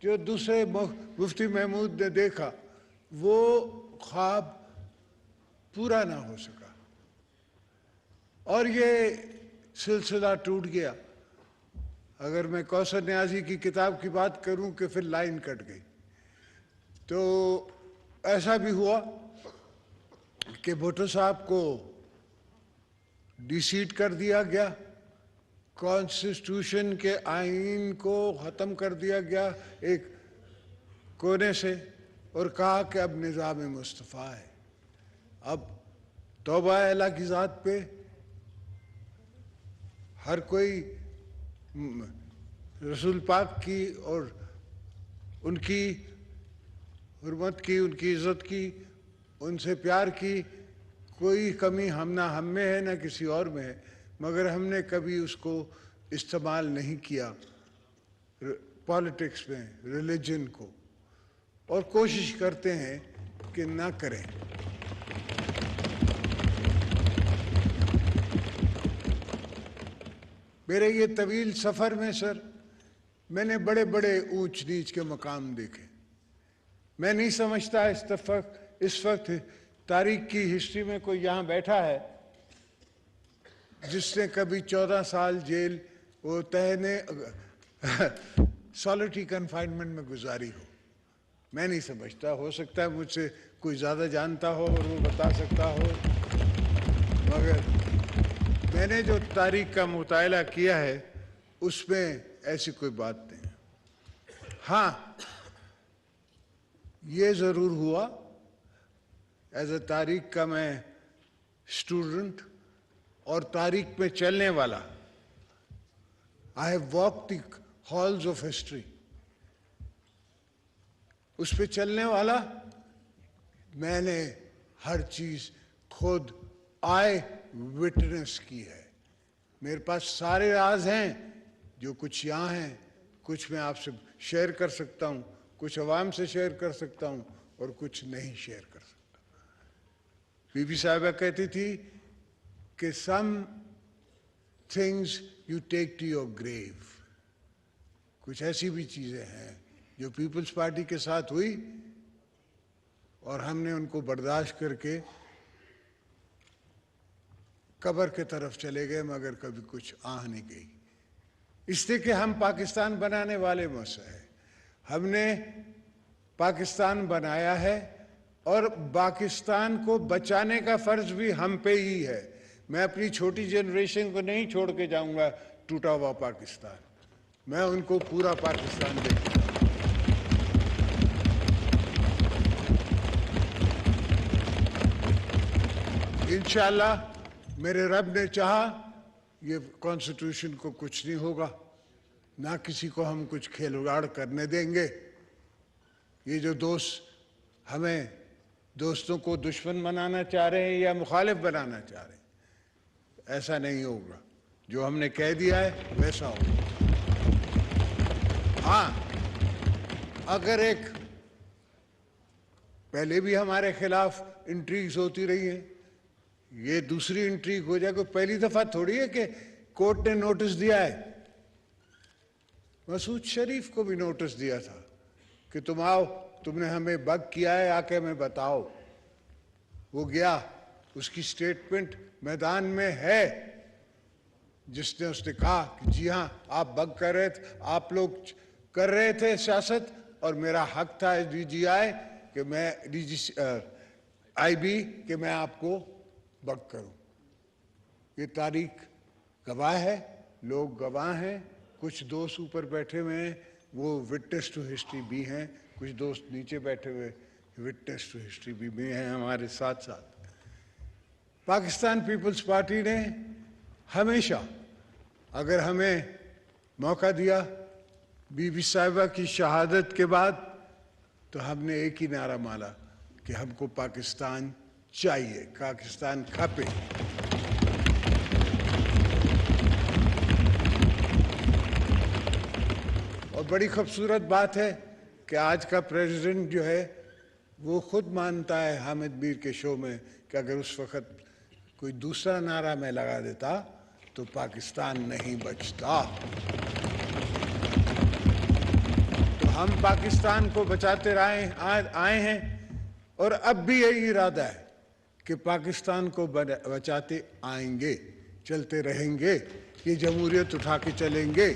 जो दूसरे मुफ्ती महमूद ने देखा, वो ख्वाब पूरा ना हो सका और ये सिलसिला टूट गया। अगर मैं कौसर न्याजी की किताब की बात करूं कि फिर लाइन कट गई, तो ऐसा भी हुआ कि भुट्टो साहब को डिसीट कर दिया गया, कॉन्स्टिट्यूशन के आइन को ख़त्म कर दिया गया एक कोने से, और कहा कि अब निज़ाम मुस्तफ़ा है। अब तौबा अल्लाह की ज़ात पे हर कोई रसूल पाक की और उनकी हुर्मत की, उनकी इज़्ज़त की, उनसे प्यार की कोई कमी हम में है ना किसी और में है, मगर हमने कभी उसको इस्तेमाल नहीं किया पॉलिटिक्स में, रिलीजन को, और कोशिश करते हैं कि ना करें। मेरे ये तवील सफ़र में सर मैंने बड़े बड़े ऊंच नीच के मकाम देखे। मैं नहीं समझता इस वक्त तारीख की हिस्ट्री में कोई यहाँ बैठा है जिसने कभी 14 साल जेल वो तहने सॉलिटरी कन्फाइनमेंट में गुजारी हो। मैं नहीं समझता, हो सकता है मुझसे कोई ज़्यादा जानता हो और वो बता सकता हो, मगर मैंने जो तारीख का मुताला किया है उसमें ऐसी कोई बात नहीं। हाँ, ये ज़रूर हुआ, एज ए तारीख का मैं स्टूडेंट और तारीख में चलने वाला, I have walked the halls of history, उस पे चलने वाला मैंने हर चीज़ खुद आई विटनेस की है। मेरे पास सारे राज हैं, जो कुछ यहाँ हैं, कुछ मैं आपसे शेयर कर सकता हूँ, कुछ अवाम से शेयर कर सकता हूँ और कुछ नहीं शेयर कर सकता। बीबी साहिबा कहती थी कि some things you take to your grave. कुछ ऐसी भी चीज़ें हैं जो पीपल्स पार्टी के साथ हुई और हमने उनको बर्दाश्त करके कब्र के तरफ चले गए, मगर कभी कुछ आह नहीं गई। इसलिए कि हम पाकिस्तान बनाने वाले मौसा है, हमने पाकिस्तान बनाया है और पाकिस्तान को बचाने का फर्ज भी हम पे ही है। मैं अपनी छोटी जनरेशन को नहीं छोड़ के जाऊंगा टूटा हुआ पाकिस्तान, मैं उनको पूरा पाकिस्तान देखूंगा। इंशाअल्लाह मेरे रब ने चाहा ये कॉन्स्टिट्यूशन को कुछ नहीं होगा, ना किसी को हम कुछ खिलवाड़ करने देंगे। ये जो दोस्त हमें दोस्तों को दुश्मन बनाना चाह रहे हैं या मुखालिफ बनाना चाह रहे हैं, ऐसा नहीं होगा। जो हमने कह दिया है वैसा होगा। हाँ, अगर एक पहले भी हमारे खिलाफ इंट्रीग्स होती रही है, ये दूसरी इंट्रीग हो जाए। कोई पहली दफा थोड़ी है कि कोर्ट ने नोटिस दिया है। मसूद शरीफ को भी नोटिस दिया था कि तुम आओ, तुमने हमें बग किया है, आके हमें बताओ। वो गया, उसकी स्टेटमेंट मैदान में है, जिसने उसने कहा कि जी हाँ आप बग कर रहे थे, आप लोग कर रहे थे सियासत और मेरा हक था DGI कि मैं IB कि मैं आपको बग करूं। ये तारीख गवाह है, लोग गवाह हैं, कुछ दोस्त ऊपर बैठे हुए हैं वो विटनेस टू हिस्ट्री भी हैं, कुछ दोस्त नीचे बैठे हुए विटनेस टू हिस्ट्री भी हैं हमारे साथ साथ। पाकिस्तान पीपल्स पार्टी ने हमेशा अगर हमें मौका दिया, बीबी साहिबा की शहादत के बाद, तो हमने एक ही नारा मारा कि हमको पाकिस्तान चाहिए, पाकिस्तान खपे। और बड़ी खूबसूरत बात है कि आज का प्रेसिडेंट जो है वो खुद मानता है हामिद मीर के शो में कि अगर उस वक्त कोई दूसरा नारा मैं लगा देता तो पाकिस्तान नहीं बचता। तो हम पाकिस्तान को बचाते आए हैं और अब भी यही इरादा है कि पाकिस्तान को बचाते आएंगे, चलते रहेंगे, ये जमहूरियत उठा के चलेंगे।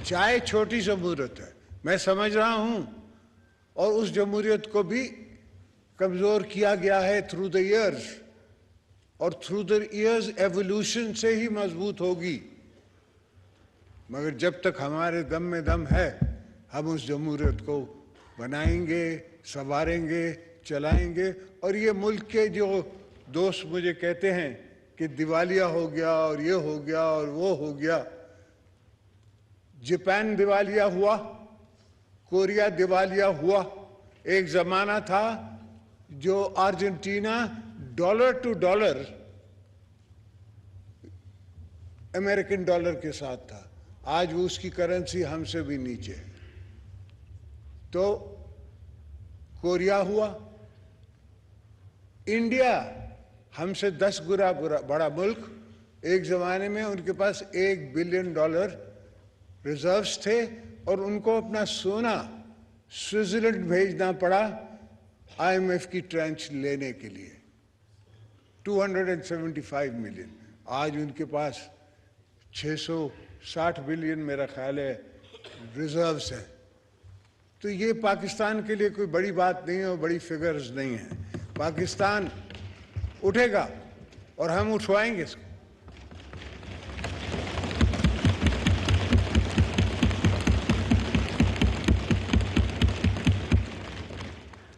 चाहे छोटी जमहूरियत है, मैं समझ रहा हूं, और उस जमहूरियत को भी कमज़ोर किया गया है थ्रू द ईयर्स, और थ्रू द ईयर्स एवोल्यूशन से ही मजबूत होगी। मगर जब तक हमारे दम में दम है, हम उस जमहूरियत को बनाएंगे, संवारेंगे, चलाएंगे। और ये मुल्क के जो दोस्त मुझे कहते हैं कि दिवालिया हो गया और ये हो गया और वो हो गया, जापान दिवालिया हुआ, कोरिया दिवालिया हुआ। एक ज़माना था जो Argentina dollar to dollar American dollar के साथ था, आज वो उसकी करेंसी हमसे भी नीचे है। तो कोरिया हुआ। इंडिया हमसे 10 गुना बड़ा मुल्क एक ज़माने में उनके पास $1 बिलियन रिजर्व्स थे और उनको अपना सोना स्विट्जरलैंड भेजना पड़ा IMF की ट्रांच लेने के लिए, 275 मिलियन। आज उनके पास 660 बिलियन मेरा ख्याल है रिजर्व्स हैं। तो ये पाकिस्तान के लिए कोई बड़ी बात नहीं है और बड़ी फिगर्स नहीं है। पाकिस्तान उठेगा और हम उठवाएंगे इसको।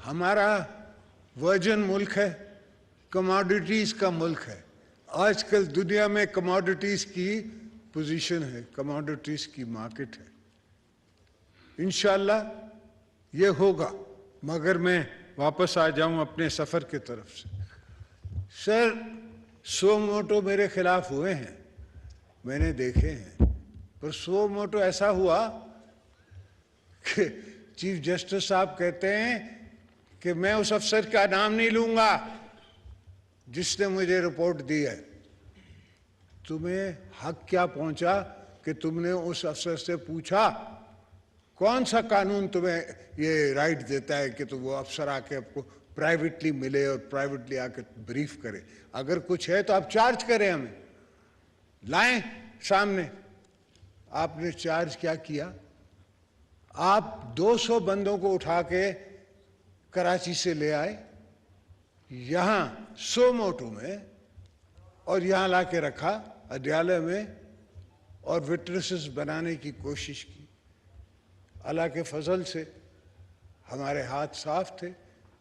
हमारा वर्जिन मुल्क है, कमोडिटीज़ का मुल्क है। आजकल दुनिया में कमोडिटीज़ की पोजीशन है, कमोडिटीज़ की मार्केट है। इंशाल्लाह ये होगा, मगर मैं वापस आ जाऊं अपने सफ़र की तरफ से। सर, 100 मोटो मेरे खिलाफ हुए हैं, मैंने देखे हैं, पर 100 मोटो ऐसा हुआ कि चीफ जस्टिस साहब कहते हैं कि मैं उस अफसर का नाम नहीं लूंगा जिसने मुझे रिपोर्ट दी है। तुम्हें हक क्या पहुंचा कि तुमने उस अफसर से पूछा? कौन सा कानून तुम्हें ये राइट देता है कि तो वो अफसर आके आपको प्राइवेटली मिले और प्राइवेटली आके ब्रीफ करे? अगर कुछ है तो आप चार्ज करें, हमें लाएं सामने। आपने चार्ज क्या किया? आप 200 बंदों को उठा के कराची से ले आए, यहाँ सोमोटो में, और यहाँ ला के रखा अडयाला में, और विटनेसेस बनाने की कोशिश की। अल्लाह के फजल से हमारे हाथ साफ थे,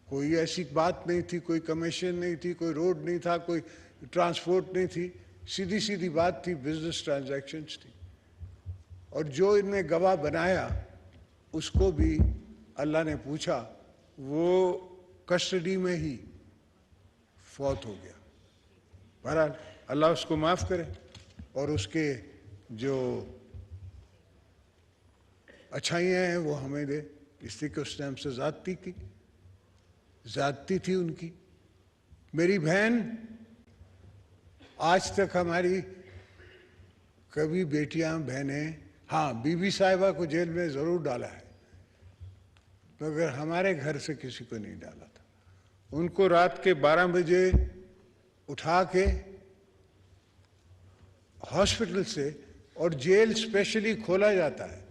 कोई ऐसी बात नहीं थी, कोई कमीशन नहीं थी, कोई रोड नहीं था, कोई ट्रांसपोर्ट नहीं थी, सीधी सीधी बात थी, बिजनेस ट्रांजैक्शंस थी। और जो इनने गवाह बनाया उसको भी अल्लाह ने पूछा, वो कस्टडी में ही फौत हो गया। बहरहाल अल्लाह उसको माफ़ करे और उसके जो अच्छाइयाँ हैं वो हमें दे, इसलिए कि उसने हमसे ज़्यादती थी उनकी। मेरी बहन आज तक हमारी कभी बेटियां बहनें, हाँ बीबी साहिबा को जेल में ज़रूर डाला है, मगर हमारे घर से किसी को नहीं डाला था। उनको रात के 12 बजे उठा के हॉस्पिटल से, और जेल स्पेशली खोला जाता है,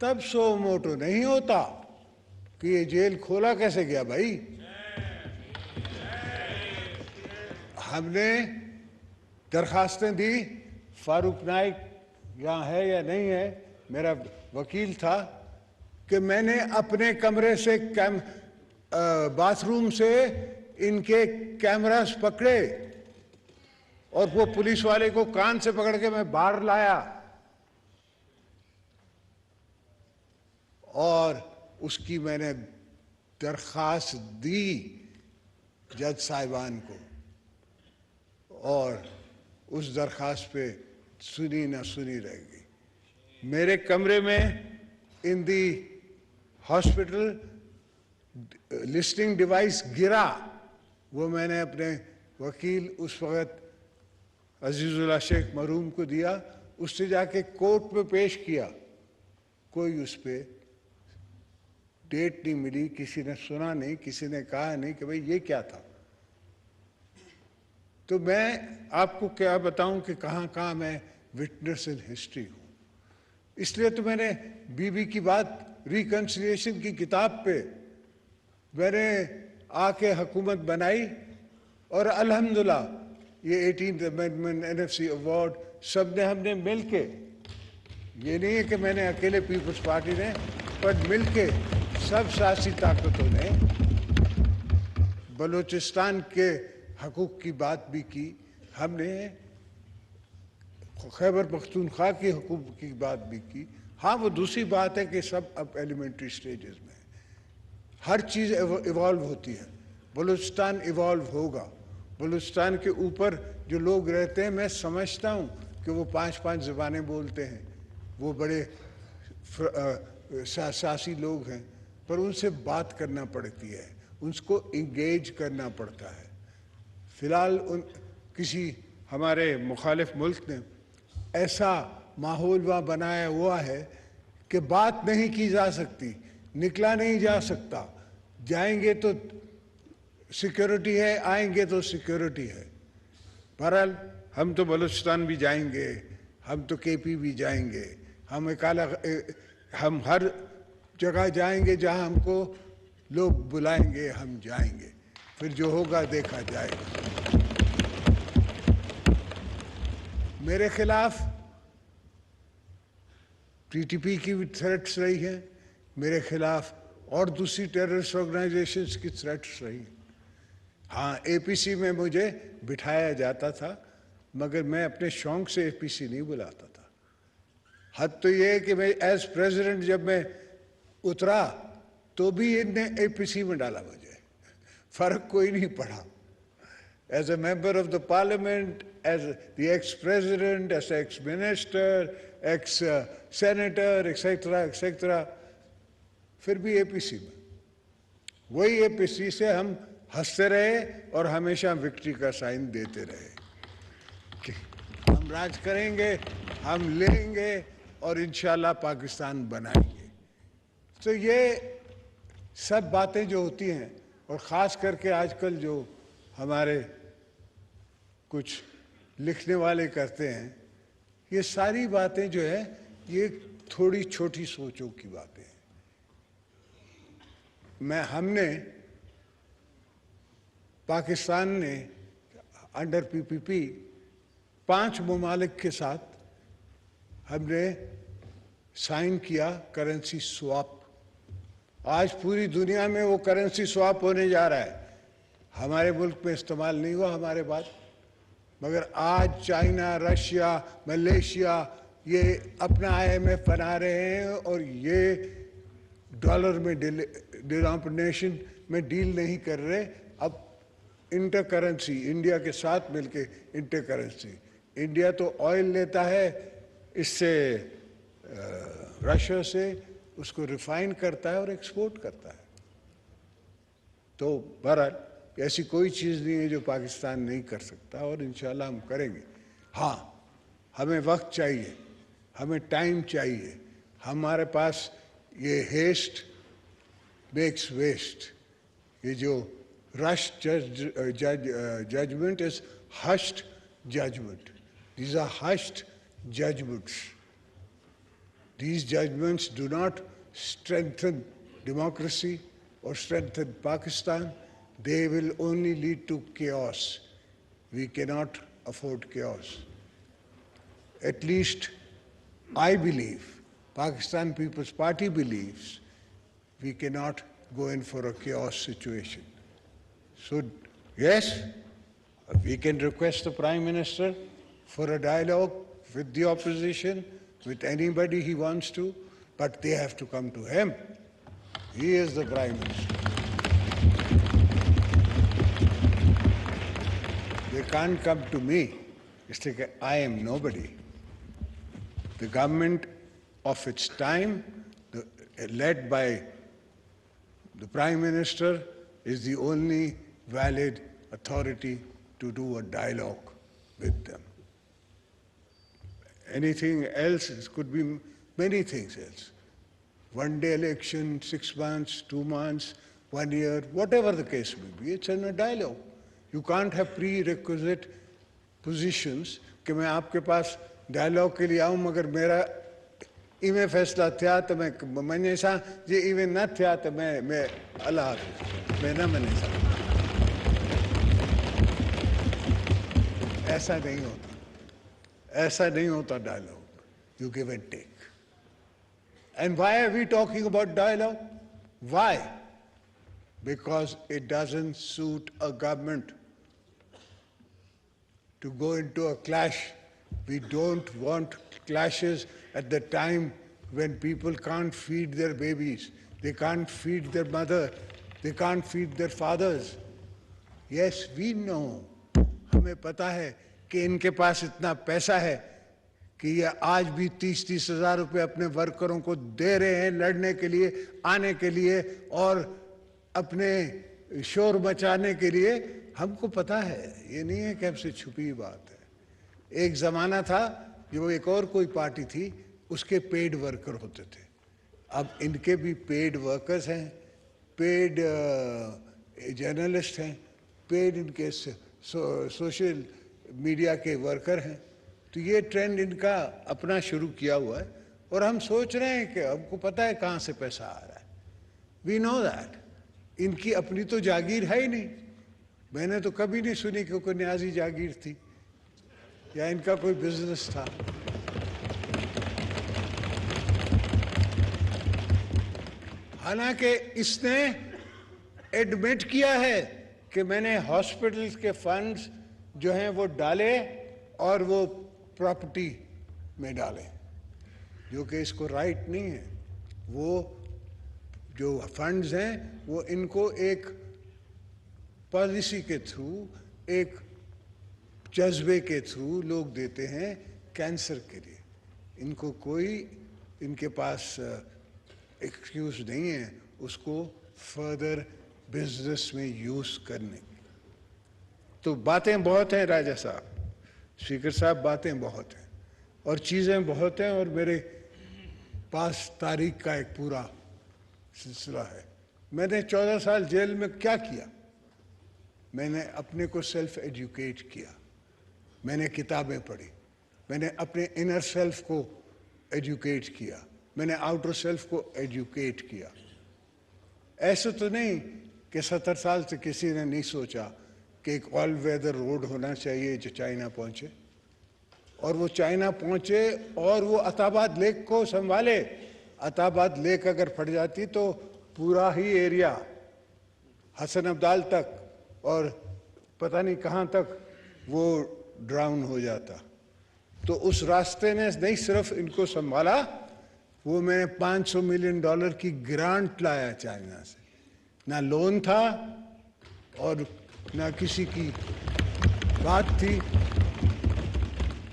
तब सो मोटो नहीं होता कि ये जेल खोला कैसे गया भाई। हमने दरखास्तें दी, फारूक नाइक यहाँ है या नहीं है, मेरा वकील था, कि मैंने अपने कमरे से बाथरूम से इनके कैमरास पकड़े और वो पुलिस वाले को कान से पकड़ के मैं बाहर लाया और उसकी मैंने दरखास्त दी जज साहिबान को, और उस दरखास्त पे सुनी ना सुनी रह गई। मेरे कमरे में इन दी हॉस्पिटल लिस्टिंग डिवाइस गिरा, वो मैंने अपने वकील उस वक़्त अजीजुल्लाह शेख मरहूम को दिया, उससे जाके कोर्ट में पेश किया। कोई उस पर डेट नहीं मिली, किसी ने सुना नहीं, किसी ने कहा नहीं कि भाई ये क्या था। तो मैं आपको क्या बताऊं कि कहाँ कहाँ मैं विटनेस इन हिस्ट्री हूँ। इसलिए तो मैंने बीबी की बात रिकन्सिलिएशन की किताब पे मैंने आके हुकूमत बनाई, और अल्हम्दुलिल्लाह ये 18th अमेंडमेंट NFC अवार्ड सब ने हमने मिल के, ये नहीं है कि मैंने अकेले पीपल्स पार्टी ने, पर मिल के सब सियासी ताकतों ने बलूचिस्तान के हकूक़ की बात भी की, हमने खैबर पख्तूनख्वा की हुकूक की बात भी की। हाँ, वो दूसरी बात है कि सब अब एलिमेंट्री स्टेजेस में है, हर चीज़ इवॉल्व होती है। बलूचिस्तान इवॉल्व होगा। बलूचिस्तान के ऊपर जो लोग रहते हैं, मैं समझता हूँ कि वो 5-5 ज़बानें बोलते हैं, वो बड़े सियासी लोग हैं, पर उनसे बात करना पड़ती है, उनको इंगेज करना पड़ता है। फ़िलहाल किसी हमारे मुखालिफ मुल्क ने ऐसा माहौल वहाँ बनाया हुआ है कि बात नहीं की जा सकती, निकला नहीं जा सकता। जाएंगे तो सिक्योरिटी है, आएंगे तो सिक्योरिटी है। बहरहाल हम तो बलूचिस्तान भी जाएंगे, हम तो केपी भी जाएंगे, हम हर जगह जाएंगे जहां हमको लोग बुलाएंगे, हम जाएंगे, फिर जो होगा देखा जाएगा। मेरे खिलाफ टीटीपी की भी थ्रेट्स रही हैं, मेरे खिलाफ और दूसरी टेररिस्ट ऑर्गेनाइजेशंस की थ्रेट्स रही हैं। हाँ, एपीसी में मुझे बिठाया जाता था, मगर मैं अपने शौक से एपीसी नहीं बुलाता था। हद तो ये है कि मैं एज प्रेसिडेंट जब मैं उतरा तो भी इनने एपीसी में डाला मुझे, फर्क कोई नहीं पड़ा। As a member of the parliament, as the ex president, as ex minister, ex senator, etcetera etcetera, फिर भी एपीसी में। वही एपीसी से हम हंसते रहे और हमेशा विक्ट्री का साइन देते रहे कि हम राज करेंगे, हम लेंगे और इंशाल्लाह पाकिस्तान बनाएंगे। तो ये सब बातें जो होती हैं, और ख़ास करके आजकल जो हमारे कुछ लिखने वाले करते हैं, ये सारी बातें जो है ये थोड़ी छोटी सोचों की बातें हैं। हमने पाकिस्तान ने अंडर पीपीपी 5 ममालिक के साथ हमने साइन किया करेंसी स्वैप। आज पूरी दुनिया में वो करेंसी स्वैप होने जा रहा है। हमारे मुल्क में इस्तेमाल नहीं हुआ हमारे बाद, मगर आज चाइना, रशिया, मलेशिया ये अपना IMF बना रहे हैं और ये डॉलर में डिनोमिनेशन में डील नहीं कर रहे। अब इंटर करेंसी, इंडिया के साथ मिलके इंटर करेंसी। इंडिया तो ऑयल लेता है इससे, रशिया से, उसको रिफाइन करता है और एक्सपोर्ट करता है। तो बहरहाल ऐसी कोई चीज़ नहीं है जो पाकिस्तान नहीं कर सकता, और इंशाल्लाह हम करेंगे। हाँ, हमें वक्त चाहिए, हमें टाइम चाहिए। हमारे पास ये हेस्ट मेक्स वेस्ट, ये जो rushed judgment is hushed judgment. These are hushed judgments. These judgments do not strengthen democracy or strengthen Pakistan. They will only lead to chaos. We cannot afford chaos. At least I believe, Pakistan People's Party believes, we cannot go in for a chaos situation. So, yes, we can request the Prime Minister for a dialogue with the opposition, with anybody he wants to, but they have to come to him. He is the Prime Minister. They can't come to me. It's like I am nobody. The government of its time, led by the Prime Minister, is the only valid authority to do a dialogue with them. Anything else, it could be many things else. One day election, 6 months, 2 months, 1 year, whatever the case may be, it's in a dialogue. You can't have prerequisite positions कि मैं आपके पास dialogue के लिए आऊँ मगर मेरा इमें फैसला थिया तो मैंने सा ये इवें न थिया तो मैं अल्लाह मैं ना मैंने सा ऐसा नहीं होता dialogue. You give and take. And why are we talking about dialogue? Why? Because it doesn't suit a government to go into a clash. We don't want clashes at the time when people can't feed their babies, they can't feed their mother, they can't feed their fathers. Yes, we know. हमें पता है कि इनके पास इतना पैसा है कि ये आज भी 30-30 हज़ार रुपये अपने वर्करों को दे रहे हैं लड़ने के लिए, आने के लिए और अपने शोर मचाने के लिए। हमको पता है, ये नहीं है कि हमसे छुपी बात है। एक ज़माना था जो एक और कोई पार्टी थी, उसके पेड वर्कर होते थे। अब इनके भी पेड वर्कर्स हैं, पेड जर्नलिस्ट हैं, पेड इनके सोशल मीडिया के वर्कर हैं। तो ये ट्रेंड इनका अपना शुरू किया हुआ है और हम सोच रहे हैं कि हमको पता है कहाँ से पैसा आ रहा है। We know that. इनकी अपनी तो जागीर है ही नहीं। मैंने तो कभी नहीं सुनी कि कोई न्याजी जागीर थी या इनका कोई बिजनेस था। हालांकि इसने एडमिट किया है कि मैंने हॉस्पिटल्स के फंड्स जो हैं वो डाले और वो प्रॉपर्टी में डाले, जो कि इसको राइट नहीं है। वो जो फंड्स हैं वो इनको एक पॉलिसी के थ्रू, एक जज्बे के थ्रू लोग देते हैं कैंसर के लिए। इनको कोई इनके पास एक्सक्यूज नहीं है उसको फर्दर बिजनेस में यूज करने की। तो बातें बहुत हैं राजा साहब, स्पीकर साहब, बातें बहुत हैं और चीज़ें बहुत हैं और मेरे पास तारीख का एक पूरा सिलसिला है। मैंने 14 साल जेल में क्या किया? मैंने अपने को सेल्फ एजुकेट किया, मैंने किताबें पढ़ी, मैंने अपने इनर सेल्फ को एजुकेट किया, मैंने आउटर सेल्फ को एजुकेट किया। ऐसे तो नहीं कि 70 साल से किसी ने नहीं सोचा कि एक ऑल वेदर रोड होना चाहिए जो चाइना पहुंचे, और वो चाइना पहुंचे और वो अताबाद लेक को संभाले। अताबाद लेक अगर फट जाती तो पूरा ही एरिया हसन अब्दाल तक और पता नहीं कहाँ तक वो ड्राउन हो जाता। तो उस रास्ते ने नहीं सिर्फ इनको संभाला, वो मैंने $500 मिलियन की ग्रांट लाया चाइना से। ना लोन था और ना किसी की बात थी।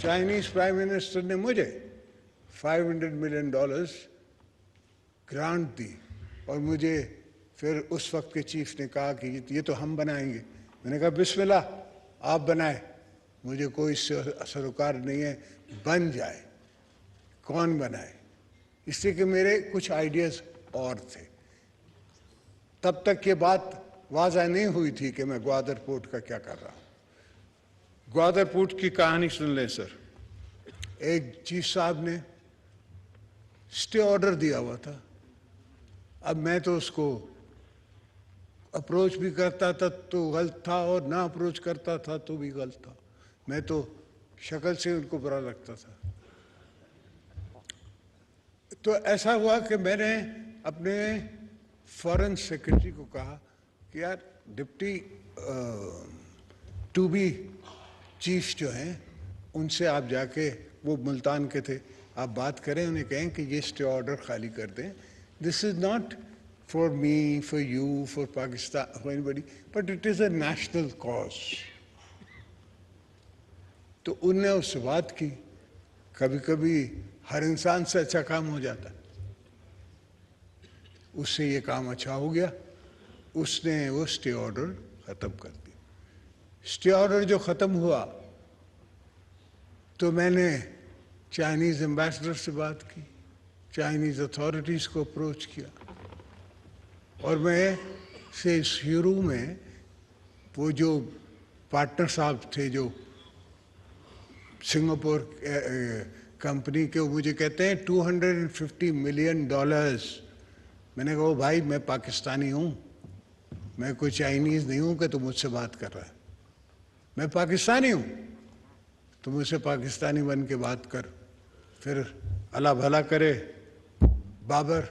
चाइनीज प्राइम मिनिस्टर ने मुझे $500 मिलियन ग्रांट दी और मुझे फिर उस वक्त के चीफ ने कहा कि ये तो हम बनाएंगे। मैंने कहा बिस्मिल्लाह, आप बनाए, मुझे कोई सरोकार नहीं है, बन जाए। कौन बनाए? इसलिए कि मेरे कुछ आइडियाज़ और थे। तब तक ये बात वाज़ा नहीं हुई थी कि मैं ग्वादर पोर्ट का क्या कर रहा हूँ। ग्वादर पोर्ट की कहानी सुन लें सर। एक चीफ साहब ने स्टे ऑर्डर दिया हुआ था। अब मैं तो उसको अप्रोच भी करता था तो गलत था और ना अप्रोच करता था तो भी गलत था। मैं तो शक्ल से उनको बुरा लगता था। तो ऐसा हुआ कि मैंने अपने फॉरेन सेक्रेटरी को कहा कि यार डिप्टी टू बी चीफ जो हैं उनसे आप जाके, वो मुल्तान के थे, आप बात करें, उन्हें कहें कि ये स्टे ऑर्डर खाली कर दें। This is not for me, for you, for Pakistan, for anybody, but it is a national cause. तो उनने उससे बात की। कभी कभी हर इंसान से अच्छा काम हो जाता, उससे ये काम अच्छा हो गया। उसने वो स्टे ऑर्डर ख़त्म कर दिया। स्टे ऑर्डर जो ख़त्म हुआ तो मैंने चाइनीज़ एम्बेसडर से बात की, चाइनीज़ अथॉरिटीज़ को अप्रोच किया और मैं से शुरू में वो जो पार्टनर साहब थे जो सिंगापुर कंपनी के, वो मुझे कहते हैं $250 मिलियन। मैंने कहा भाई मैं पाकिस्तानी हूँ, मैं कोई चाइनीज़ नहीं हूँ कि तुम मुझसे बात कर रहा है। मैं पाकिस्तानी हूँ तो मुझसे पाकिस्तानी बन के बात कर। फिर अल्लाह भला करे, बाबर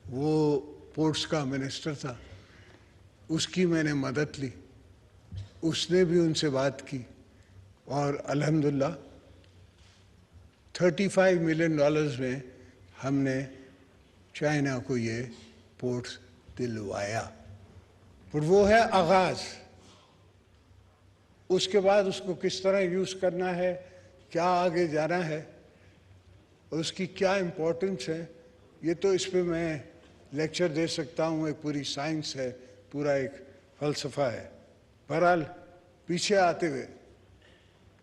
वो पोर्ट्स का मिनिस्टर था, उसकी मैंने मदद ली, उसने भी उनसे बात की और अल्हम्दुलिल्लाह $35 मिलियन में हमने चाइना को ये पोर्ट्स दिलवाया। पर वो है आगाज़। उसके बाद उसको किस तरह यूज़ करना है, क्या आगे जाना है, उसकी क्या इम्पोर्टेंस है, ये तो इस पे मैं लेक्चर दे सकता हूँ। एक पूरी साइंस है, पूरा एक फ़लसफ़ा है। बहरहाल पीछे आते हुए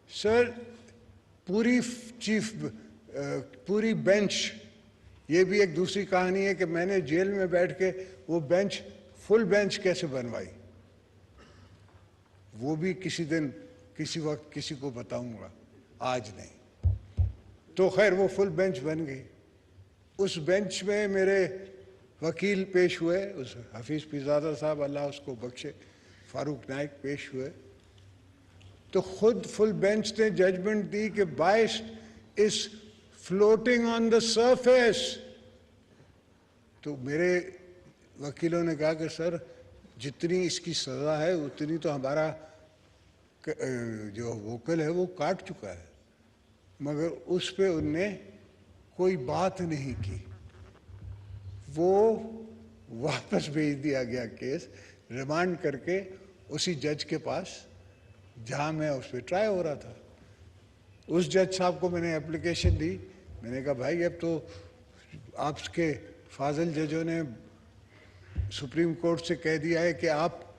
सर, पूरी बेंच, ये भी एक दूसरी कहानी है कि मैंने जेल में बैठ के वो बेंच, फुल बेंच कैसे बनवाई, वो भी किसी दिन किसी वक्त किसी को बताऊंगा, आज नहीं। तो खैर वो फुल बेंच बन गई। उस बेंच में मेरे वकील पेश हुए, उस हफीज़ पीरज़ादा साहब, अल्लाह उसको बख्शे, फारूक नाइक पेश हुए। तो खुद फुल बेंच ने जजमेंट दी कि बाइस is floating on the surface. तो मेरे वकीलों ने कहा कि सर, जितनी इसकी सज़ा है उतनी तो हमारा जो वोकल है वो काट चुका है। मगर उस पे उनने कोई बात नहीं की, वो वापस भेज दिया गया केस, रिमांड करके उसी जज के पास जहाँ मैं उस पर ट्राई हो रहा था। उस जज साहब को मैंने एप्लीकेशन दी, मैंने कहा भाई अब तो आपके फाजिल जजों ने सुप्रीम कोर्ट से कह दिया है कि आप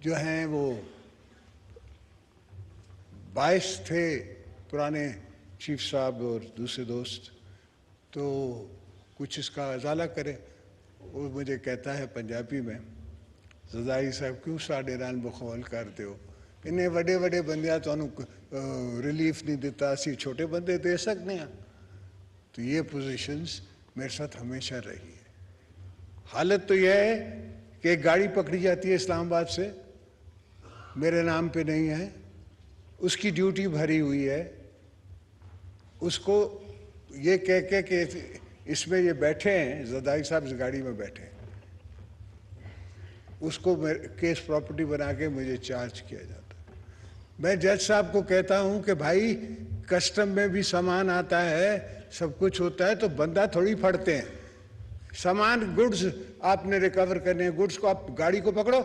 जो हैं वो बाइस थे, पुराने चीफ साहब और दूसरे दोस्त, तो कुछ इसका अजाला करें। वो मुझे कहता है पंजाबी में, ज़दाई साहब क्यों साढ़े नाल बखौल करते हो, इन्हें वड्डे वड्डे बंदियां तुहानू रिलीफ नहीं देता, असी छोटे बंदे दे सकते हैं। तो ये पोजीशंस मेरे साथ हमेशा रही है। हालत तो यह है कि एक गाड़ी पकड़ी जाती है इस्लामाबाद से, मेरे नाम पे नहीं है, उसकी ड्यूटी भरी हुई है, उसको ये कह के कि इसमें ये बैठे हैं, ज़दाई साहब इस गाड़ी में बैठे हैं, उसको केस प्रॉपर्टी बना के मुझे चार्ज किया जाता है। मैं जज साहब को कहता हूं कि भाई कस्टम में भी सामान आता है, सब कुछ होता है, तो बंदा थोड़ी फड़ते हैं। सामान गुड्स आपने रिकवर करने हैं, गुड्स को आप गाड़ी को पकड़ो।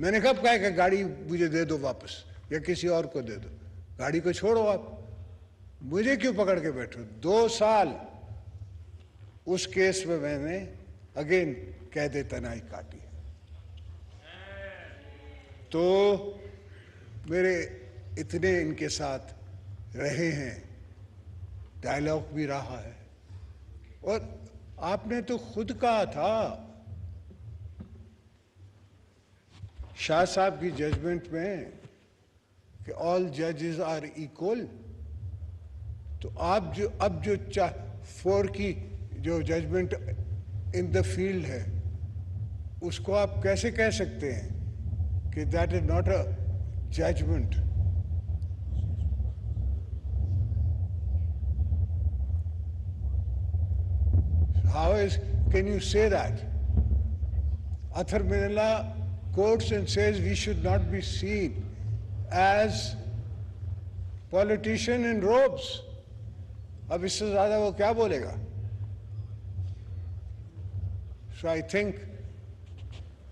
मैंने कब कहा कि गाड़ी मुझे दे दो वापस या किसी और को दे दो, गाड़ी को छोड़ो आप, मुझे क्यों पकड़ के बैठो। 2 साल उस केस में मैंने अगेन कैद तनाई काटी। तो मेरे इतने इनके साथ रहे हैं, डायलॉग भी रहा है। और आपने तो खुद कहा था शाह साहब की जजमेंट में कि ऑल जजेस आर इक्वल। तो आप जो अब जो 4 की जो जजमेंट इन द फील्ड है, उसको आप कैसे कह सकते हैं कि that is not a judgement. How can you say that? Athar Minallah quotes and says we should not be seen as politician in robes. अब इससे ज़्यादा वो क्या बोलेगा? So I think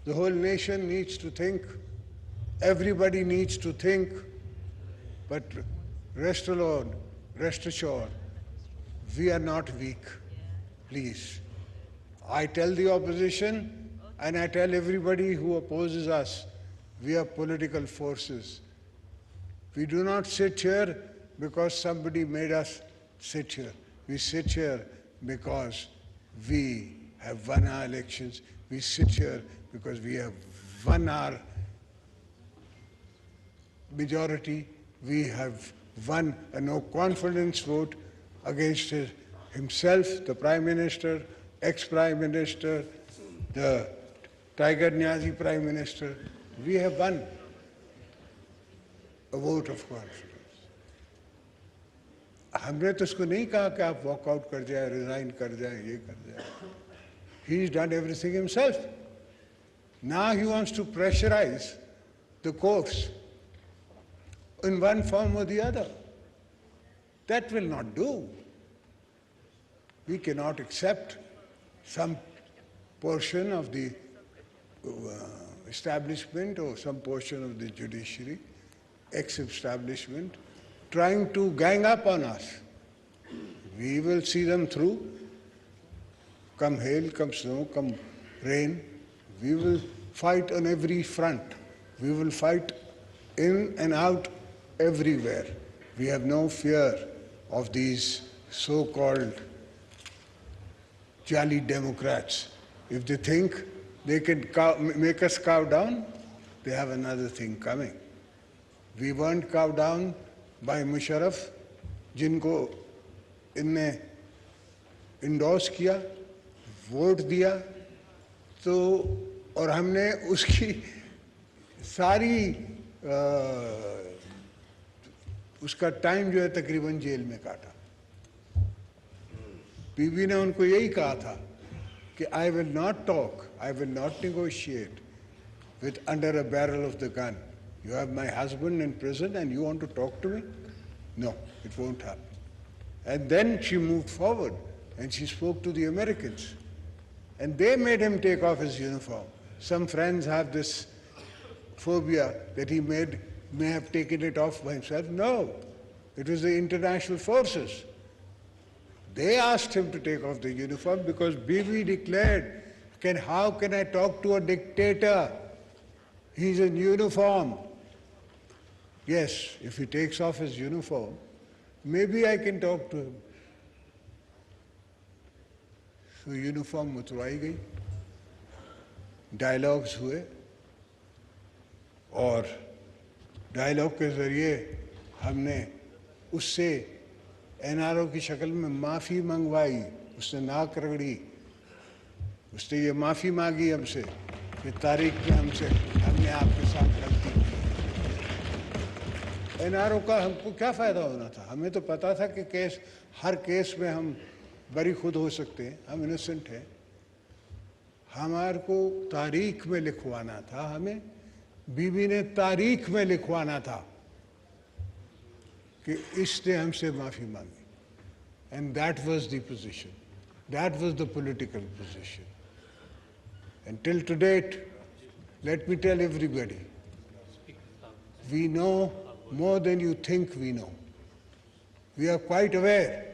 the whole nation needs to think, everybody needs to think, but rest alone, rest assured, we are not weak. Please. I tell the opposition and I tell everybody who opposes us, we are political forces. We do not sit here because somebody made us sit here. We sit here because we have won our elections. We sit here because we have won our majority. We have won a no confidence vote against himself, the Prime Minister, ex-Prime Minister, the Tiger Niazi Prime Minister. We have won a vote of confidence. हमने तो उसको नहीं कहा कि आप walkout कर जाए, resign कर जाए, ये कर जाए. He's done everything himself. Now he wants to pressurize the courts in one form or the other. That will not do. We cannot accept some portion of the establishment or some portion of the judiciary, ex-establishment, trying to gang up on us. We will see them through. Come hail, come snow, come rain. We will fight on every front. We will fight in and out everywhere. We have no fear of these so-called jolly Democrats. If they think they can make us cow down, they have another thing coming. We weren't cowed down by Musharraf, जिनको इनने endorse किया, vote दिया, तो और हमने उसकी सारी उसका टाइम जो है तकरीबन जेल में काटा। बीबी ने उनको यही कहा था कि I will not talk, I will not negotiate with under a barrel of the gun. You have my husband in prison and you want to talk to me? No, it won't happen. And then she moved forward and she spoke to the Americans. And they made him take off his uniform. Some friends have this phobia that he may have taken it off by himself. No, it was the international forces. They asked him to take off the uniform because Bibi declared, how can I talk to a dictator? He's in uniform. Yes, if he takes off his uniform, maybe I can talk to him. So uniform उतरवाई गई, dialogues हुए और dialogue के ज़रिए हमने उससे NRO की शक्ल में माफ़ी मंगवाई। उसने नाक रगड़ी, उसने ये माफ़ी मांगी हमसे कि तारीख में हमने आपके साथ गलती की। एनआरओ का हमको क्या फ़ायदा होना था? हमें तो पता था कि हर केस में हम बरी खुद हो सकते हैं, हम इनोसेंट हैं। हमारे को तारीख में लिखवाना था, हमें बीबी ने तारीख में लिखवाना था कि इसने हमसे माफ़ी मांगी। And that was the position. That was the political position. And till to date, let me tell everybody, we know more than you think we know. We are quite aware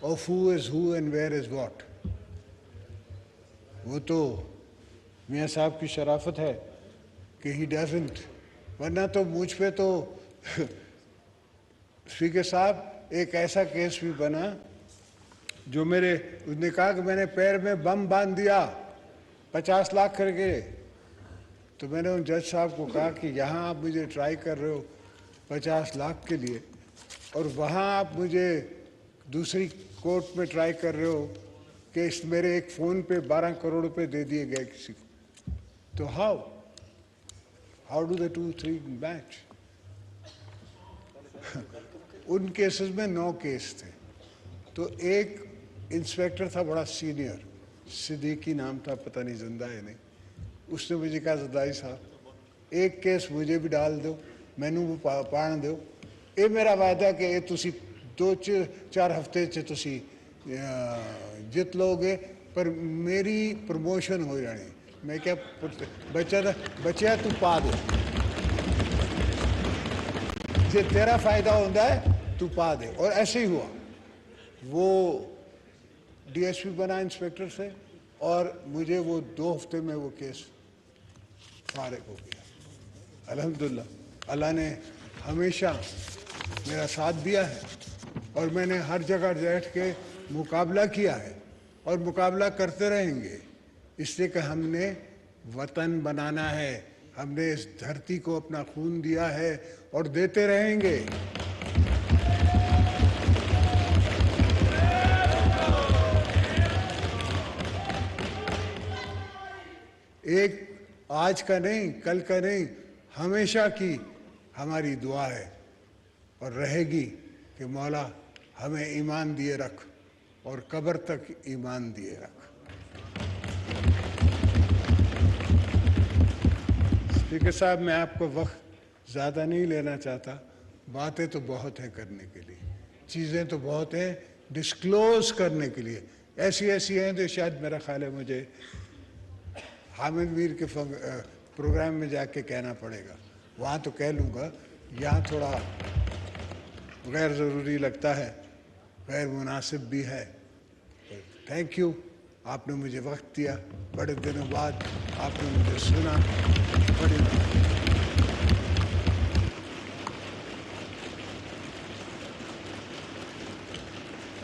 of who is who and where is what. वो तो मियाँ साहब की शराफत है कि he doesn't, वरना तो मुझ पे तो स्पीकर साहब एक ऐसा केस भी बना जो उसने कहा कि मैंने पैर में बम बांध दिया 50 लाख करके। तो मैंने उन जज साहब को कहा कि यहाँ आप मुझे ट्राई कर रहे हो 50 लाख के लिए और वहाँ आप मुझे दूसरी कोर्ट में ट्राई कर रहे हो कि मेरे एक फ़ोन पे 12 करोड़ रुपए दे दिए गए किसी को। तो हाउ डू द 2-3 मैच? उन केसेस में 9 केस थे। तो एक इंस्पेक्टर था बड़ा सीनियर, सिद्दीकी नाम था, पता नहीं जिंदा है नहीं। उसने मुझे कहा ज़रदारी साहब एक केस मुझे भी डाल दो, मैनू भी पाण दो, ये मेरा वायदा कि ये तुसी 2-4 हफ्ते च तुसी जित लोगे पर मेरी प्रमोशन हो जानी। मैं क्या बच्चा तू पा दे, जे तेरा फायदा होता है तू पा दे। और ऐसे ही हुआ, वो डीएसपी बना इंस्पेक्टर से और मुझे वो 2 हफ्ते में वो केस फारिग हो गया। अल्हम्दुलिल्लाह अल्लाह ने हमेशा मेरा साथ दिया है और मैंने हर जगह बैठ के मुकाबला किया है और मुकाबला करते रहेंगे, इसलिए कि हमने वतन बनाना है, हमने इस धरती को अपना खून दिया है और देते रहेंगे। एक आज का नहीं, कल का नहीं, हमेशा की हमारी दुआ है और रहेगी कि मौला हमें ईमान दिए रख और कब्र तक ईमान दिए रख। स्पीकर साहब, मैं आपको वक्त ज़्यादा नहीं लेना चाहता। बातें तो बहुत हैं करने के लिए, चीज़ें तो बहुत हैं डिस्क्लोज करने के लिए, ऐसी ऐसी हैं तो शायद मेरा ख्याल है मुझे हामिद मीर के प्रोग्राम में जाके कहना पड़ेगा। वहाँ तो कह लूँगा, यहाँ थोड़ा गैर ज़रूरी लगता है, गैर मुनासिब भी है। थैंक यू, आपने मुझे वक्त दिया, बड़े दिनों बाद आपने मुझे सुना, बड़े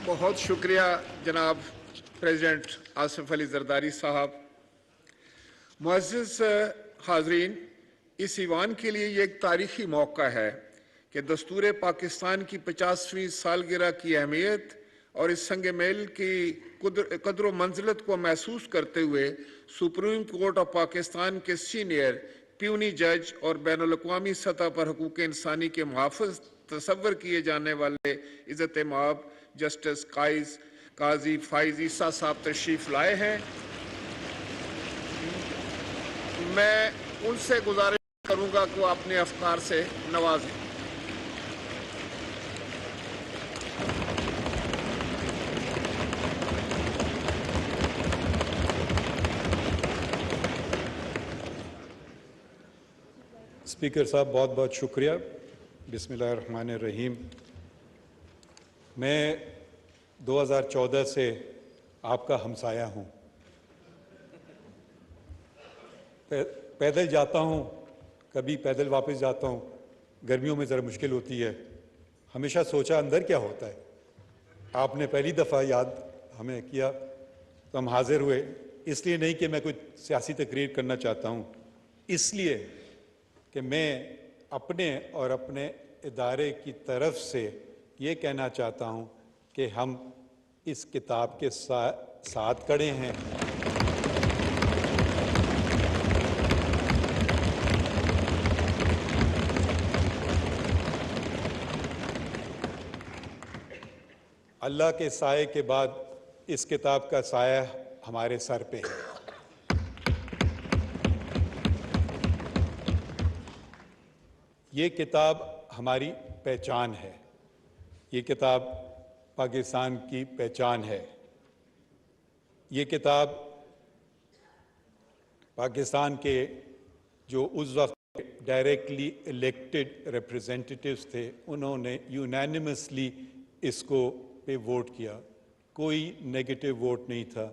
बहुत शुक्रिया जनाब प्रेसिडेंट आसिफ अली जरदारी साहब। मुअज़्ज़िज़ हाज़रीन, इस ईवान के लिए ये एक तारीखी मौका है कि दस्तूर पाकिस्तान की 50वीं सालगिरह की अहमियत और इस संग मेल की कदर मंजिलत को महसूस करते हुए सुप्रीम कोर्ट ऑफ पाकिस्तान के सीनियर प्यूनी जज और बैनुल-अक़वामी सतह पर हुकूक इंसानी के मुहाफ़िज़ तसव्वुर किए जाने वाले इज़्ज़त माब जस्टिस काजी फाइज़ ईसा साहब तशरीफ़ लाए हैं। मैं उनसे गुजारिश करूंगा कि वो अपने अफ़कार से नवाजें। स्पीकर साहब, बहुत बहुत शुक्रिया। बिस्मिल्लाहिर्रहमानिर्रहीम। मैं 2014 से आपका हमसाया हूँ। पैदल जाता हूँ, कभी पैदल वापस जाता हूँ। गर्मियों में ज़रा मुश्किल होती है। हमेशा सोचा अंदर क्या होता है। आपने पहली दफ़ा याद हमें किया तो हम हाजिर हुए। इसलिए नहीं कि मैं कोई सियासी तकरीर करना चाहता हूँ, इसलिए कि मैं अपने और अपने इदारे की तरफ से ये कहना चाहता हूँ कि हम इस किताब के साथ खड़े हैं। अल्लाह के साए के बाद इस किताब का साया हमारे सर पे है। ये किताब हमारी पहचान है। ये किताब पाकिस्तान की पहचान है। ये किताब पाकिस्तान के जो उस वक्त डायरेक्टली इलेक्टेड रिप्रेजेंटेटिव्स थे, उन्होंने यूनानिमसली इसको पे वोट किया। कोई नेगेटिव वोट नहीं था।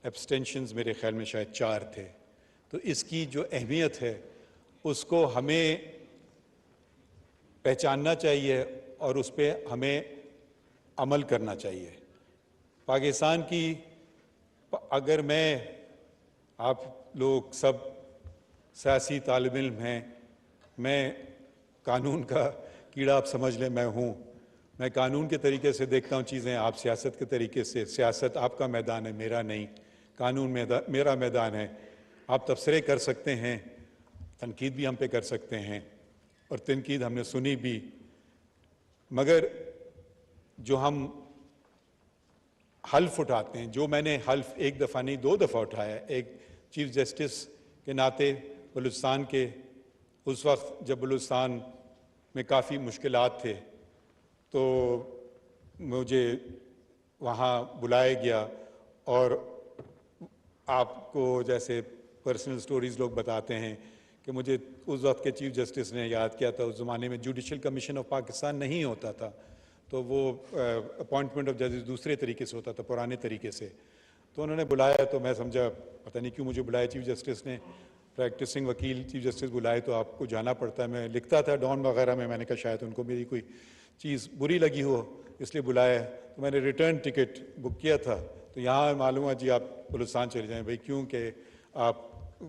एब्सटेंशंस मेरे ख्याल में शायद 4 थे। तो इसकी जो अहमियत है उसको हमें पहचानना चाहिए और उस पर हमें अमल करना चाहिए। पाकिस्तान की, अगर आप लोग सब सियासी तालिब इल्म हैं, मैं कानून का कीड़ा आप समझ लें, मैं हूँ। मैं कानून के तरीके से देखता हूँ चीज़ें, आप सियासत के तरीके से। सियासत आपका मैदान है, मेरा नहीं। कानून मेरा मैदान है। आप तबसरे कर सकते हैं, तनकीद भी हम पे कर सकते हैं, और तनकीद हमने सुनी भी। मगर जो हम हल्फ उठाते हैं, जो मैंने हल्फ एक दफ़ा नहीं 2 दफ़ा उठाया, एक चीफ जस्टिस के नाते बलूचिस्तान के, उस वक्त जब बलूचिस्तान में काफ़ी मुश्किलात थे तो मुझे वहाँ बुलाया गया, और आपको जैसे पर्सनल स्टोरीज़ लोग बताते हैं कि मुझे उस वक्त के चीफ जस्टिस ने याद किया था। उस ज़माने में जुडिशल कमीशन ऑफ पाकिस्तान नहीं होता था, तो वो अपॉइंटमेंट ऑफ जजेस दूसरे तरीके से होता था, पुराने तरीके से। तो उन्होंने बुलाया, तो मैं समझा पता नहीं क्यों मुझे बुलाया चीफ जस्टिस ने। प्रैक्टिसिंग वकील चीफ जस्टिस बुलाए तो आपको जाना पड़ता है। मैं लिखता था डॉन वगैरह में, मैंने कहा शायद उनको मेरी कोई चीज़ बुरी लगी हो इसलिए बुलाया। तो मैंने रिटर्न टिकट बुक किया था। तो यहाँ मालूम है जी आप बलूचिस्तान चले जाएँ भाई, क्योंकि आप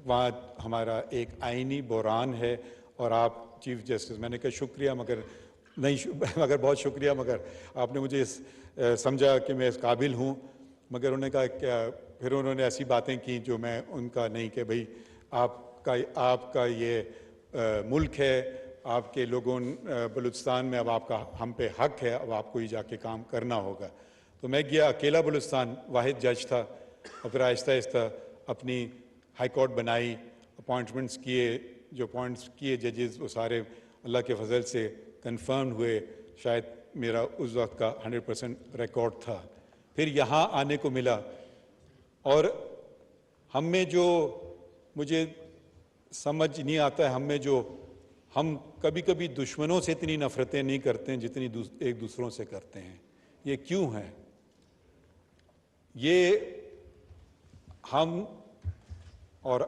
वहाँ हमारा एक आइनी बहरान है और आप चीफ जस्टिस। मैंने कहा शुक्रिया, मगर बहुत शुक्रिया, मगर आपने मुझे समझा कि मैं इस काबिल हूँ। मगर उन्होंने कहा क्या, फिर उन्होंने ऐसी बातें की जो मैं उनका नहीं, कि भाई आपका ये मुल्क है, आपके लोगों बलूचिस्तान में, अब आपका हम पे हक है, अब आपको ही जाके काम करना होगा। तो मैं गया, अकेला बलूचिस्तान, वाहिद जज था, और फिर आहिस्ता आहिस्ता अपनी हाई कोर्ट बनाई, अपॉइंटमेंट्स किए। जो अपॉइंट्स किए जजेस वो सारे अल्लाह के फजल से कंफर्म हुए। शायद मेरा उस वक्त का 100% रिकॉर्ड था। फिर यहाँ आने को मिला, और हम में जो, मुझे समझ नहीं आता है, हम कभी कभी दुश्मनों से इतनी नफ़रतें नहीं करते हैं जितनी एक दूसरों से करते हैं। ये क्यों है? ये हम और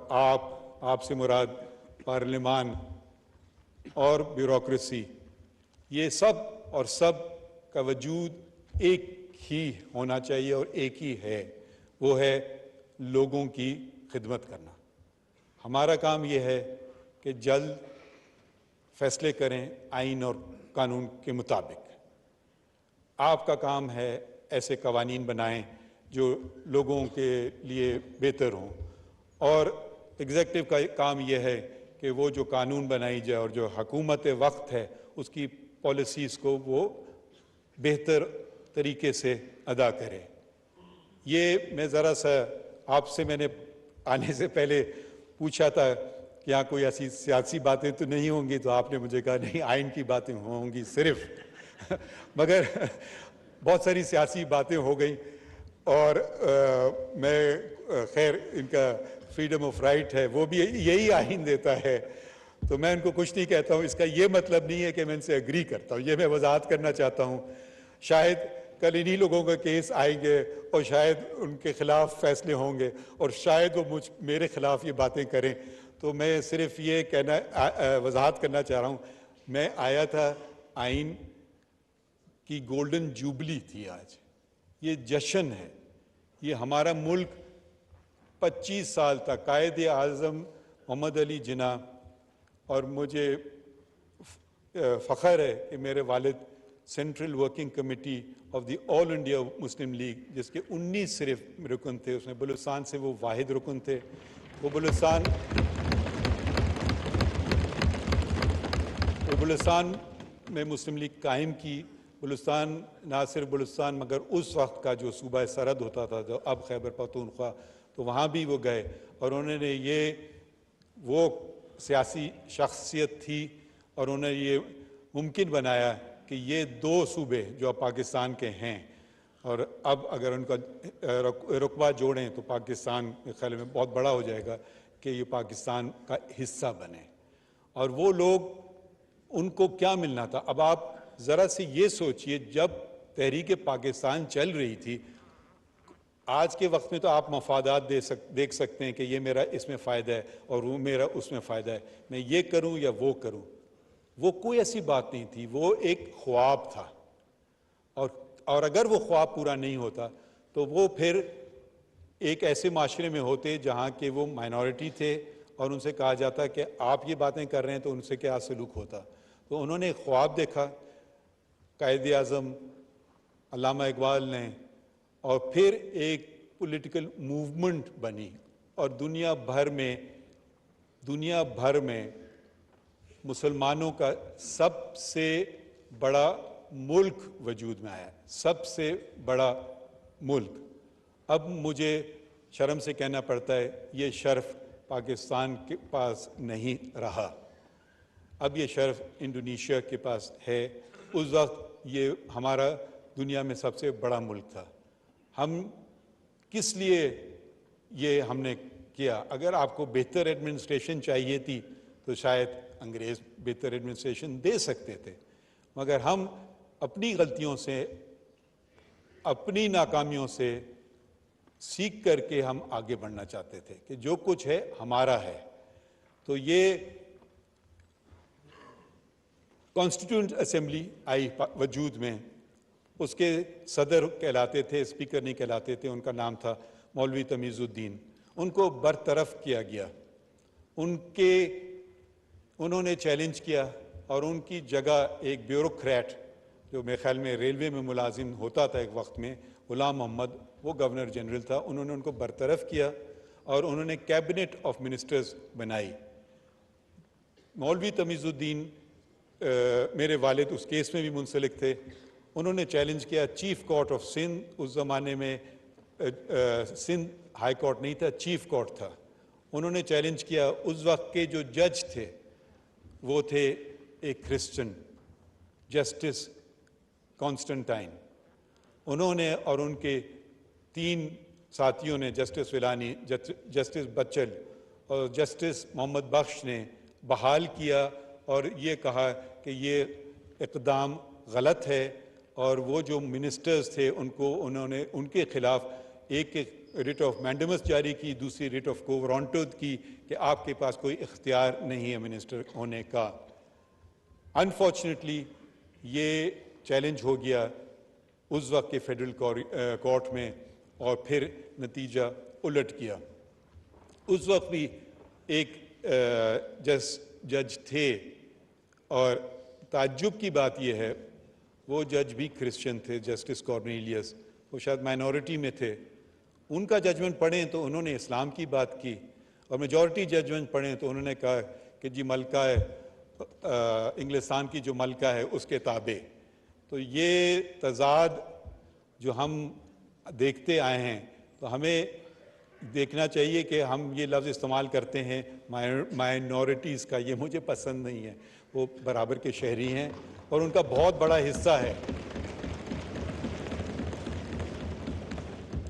आपसे मुराद पार्लियामान और ब्यूरोक्रेसी, ये सब और सब का वजूद एक ही होना चाहिए और एक ही है, वो है लोगों की खिदमत करना। हमारा काम ये है कि जल्द फैसले करें आइन और कानून के मुताबिक। आपका काम है ऐसे कवानीन बनाएं जो लोगों के लिए बेहतर हों, और एग्जीक्यूटिव का काम यह है कि वो जो कानून बनाई जाए और जो हुकूमत वक्त है उसकी पॉलिसीज़ को वो बेहतर तरीके से अदा करे। ये मैं ज़रा सा आपसे मैंने आने से पहले पूछा था कि यहाँ कोई ऐसी सियासी बातें तो नहीं होंगी, तो आपने मुझे कहा नहीं, आइन की बातें होंगी सिर्फ मगर बहुत सारी सियासी बातें हो गई, और मैं खैर इनका फ्रीडम ऑफ राइट है वो भी यही आइन देता है, तो मैं इनको कुछ नहीं कहता हूँ। इसका ये मतलब नहीं है कि मैं इनसे एग्री करता हूँ, ये मैं वजाहत करना चाहता हूँ। शायद कल इन्हीं लोगों के केस आएंगे और शायद उनके खिलाफ फैसले होंगे और शायद वो मेरे खिलाफ ये बातें करें, तो मैं सिर्फ ये कहना वजाहत करना चाह रहा हूँ। मैं आया था, आइन की गोल्डन जुबली थी आज, ये जश्न है, ये हमारा मुल्क 25 साल तक कायदे आज़म मोहम्मद अली जिन्ना, और मुझे फ़ख्र है कि मेरे वालिद central working committee of the all India Muslim league, जिसके 19 सिर्फ रुकन थे, उसमें बलूचिस्तान से वो वाहिद रुकन थे। वो बलूचिस्तान में मुस्लिम लीग कायम की। बलूचिस्तान ना सिर्फ बलूचिस्तान मगर उस वक्त का जो सूबा सरहद होता था, जो अब खैबर पख्तूनख्वा, तो वहाँ भी वो गए और उन्होंने वो सियासी शख्सियत थी और उन्होंने ये मुमकिन बनाया कि ये दो सूबे जो अब पाकिस्तान के हैं, और अब अगर उनका रुकबा जोड़ें तो पाकिस्तान के ख्याल में बहुत बड़ा हो जाएगा कि ये पाकिस्तान का हिस्सा बने। और वो लोग, उनको क्या मिलना था? अब आप ज़रा से ये सोचिए, जब तहरीक पाकिस्तान चल रही थी, आज के वक्त में तो आप मफादात देख सकते हैं कि ये मेरा इसमें फ़ायदा है और वो मेरा उसमें फ़ायदा है, मैं ये करूं या वो करूं। वो कोई ऐसी बात नहीं थी, वो एक ख्वाब था, और अगर वो ख्वाब पूरा नहीं होता तो वो फिर एक ऐसे माशरे में होते जहाँ के वो माइनॉरिटी थे और उनसे कहा जाता कि आप ये बातें कर रहे हैं तो उनसे क्या सलूक होता। तो उन्होंने एक ख्वाब देखा, कायदे आज़म अल्लामा इकबाल ने, और फिर एक पॉलिटिकल मूवमेंट बनी और दुनिया भर में मुसलमानों का सबसे बड़ा मुल्क वजूद में आया, सबसे बड़ा मुल्क। अब मुझे शर्म से कहना पड़ता है, ये शर्फ पाकिस्तान के पास नहीं रहा, अब ये शर्फ इंडोनेशिया के पास है। उस वक्त ये हमारा दुनिया में सबसे बड़ा मुल्क था। हम किस लिए ये हमने किया? अगर आपको बेहतर एडमिनिस्ट्रेशन चाहिए थी तो शायद अंग्रेज़ बेहतर एडमिनिस्ट्रेशन दे सकते थे, मगर हम अपनी गलतियों से, अपनी नाकामियों से सीख करके हम आगे बढ़ना चाहते थे कि जो कुछ है हमारा है। तो ये कॉन्स्टिट्यूएंट असेंबली आई वजूद में, उसके सदर कहलाते थे, स्पीकर नहीं कहलाते थे, उनका नाम था मौलवी तमीज़ुद्दीन। उनको बरतरफ किया गया, उन्होंने चैलेंज किया और उनकी जगह एक ब्यूरोक्रेट जो मेरे ख्याल में रेलवे में मुलाजिम होता था एक वक्त में, गुलाम मोहम्मद, वो गवर्नर जनरल था, उन्होंने उनको बरतरफ किया और उन्होंने कैबिनेट ऑफ मिनिस्टर्स बनाई। मौलवी तमीज़ुद्दीन, मेरे वालिद उस केस में भी मुंसलिक थे, उन्होंने चैलेंज किया चीफ कोर्ट ऑफ सिंध, उस ज़माने में सिंध हाई कोर्ट नहीं था, चीफ कोर्ट था। उन्होंने चैलेंज किया, उस वक्त के जो जज थे वो थे एक क्रिश्चियन, जस्टिस कॉन्स्टेंटाइन। उन्होंने और उनके 3 साथियों ने, जस्टिस विलानी, जस्टिस बच्चल और जस्टिस मोहम्मद बख्श ने बहाल किया और ये कहा कि ये इक़दाम गलत है, और वो जो मिनिस्टर्स थे उन्होंने उनके खिलाफ एक रिट ऑफ मैंडेमस जारी की, दूसरी रिट ऑफ को वारंट की कि आपके पास कोई इख्तियार नहीं है मिनिस्टर होने का। अनफॉर्चुनेटली ये चैलेंज हो गया, उस वक्त के फेडरल कोर्ट में और फिर नतीजा उलट किया। उस वक्त भी एक जज थे और ताज्जुब की बात यह है वो जज भी क्रिश्चियन थे, जस्टिस कॉर्नेलियस, वो शायद माइनॉरिटी में थे। उनका जजमेंट पढ़ें तो उन्होंने इस्लाम की बात की और मेजॉरिटी जजमेंट पढ़ें तो उन्होंने कहा कि जी मलका है इंग्लिस्तान की जो मलका है उसके ताबे। तो ये तजाद जो हम देखते आए हैं तो हमें देखना चाहिए कि हम ये लफ्ज़ इस्तेमाल करते हैं माइनॉरिटीज़ का, ये मुझे पसंद नहीं है। वो बराबर के शहरी हैं और उनका बहुत बड़ा हिस्सा है।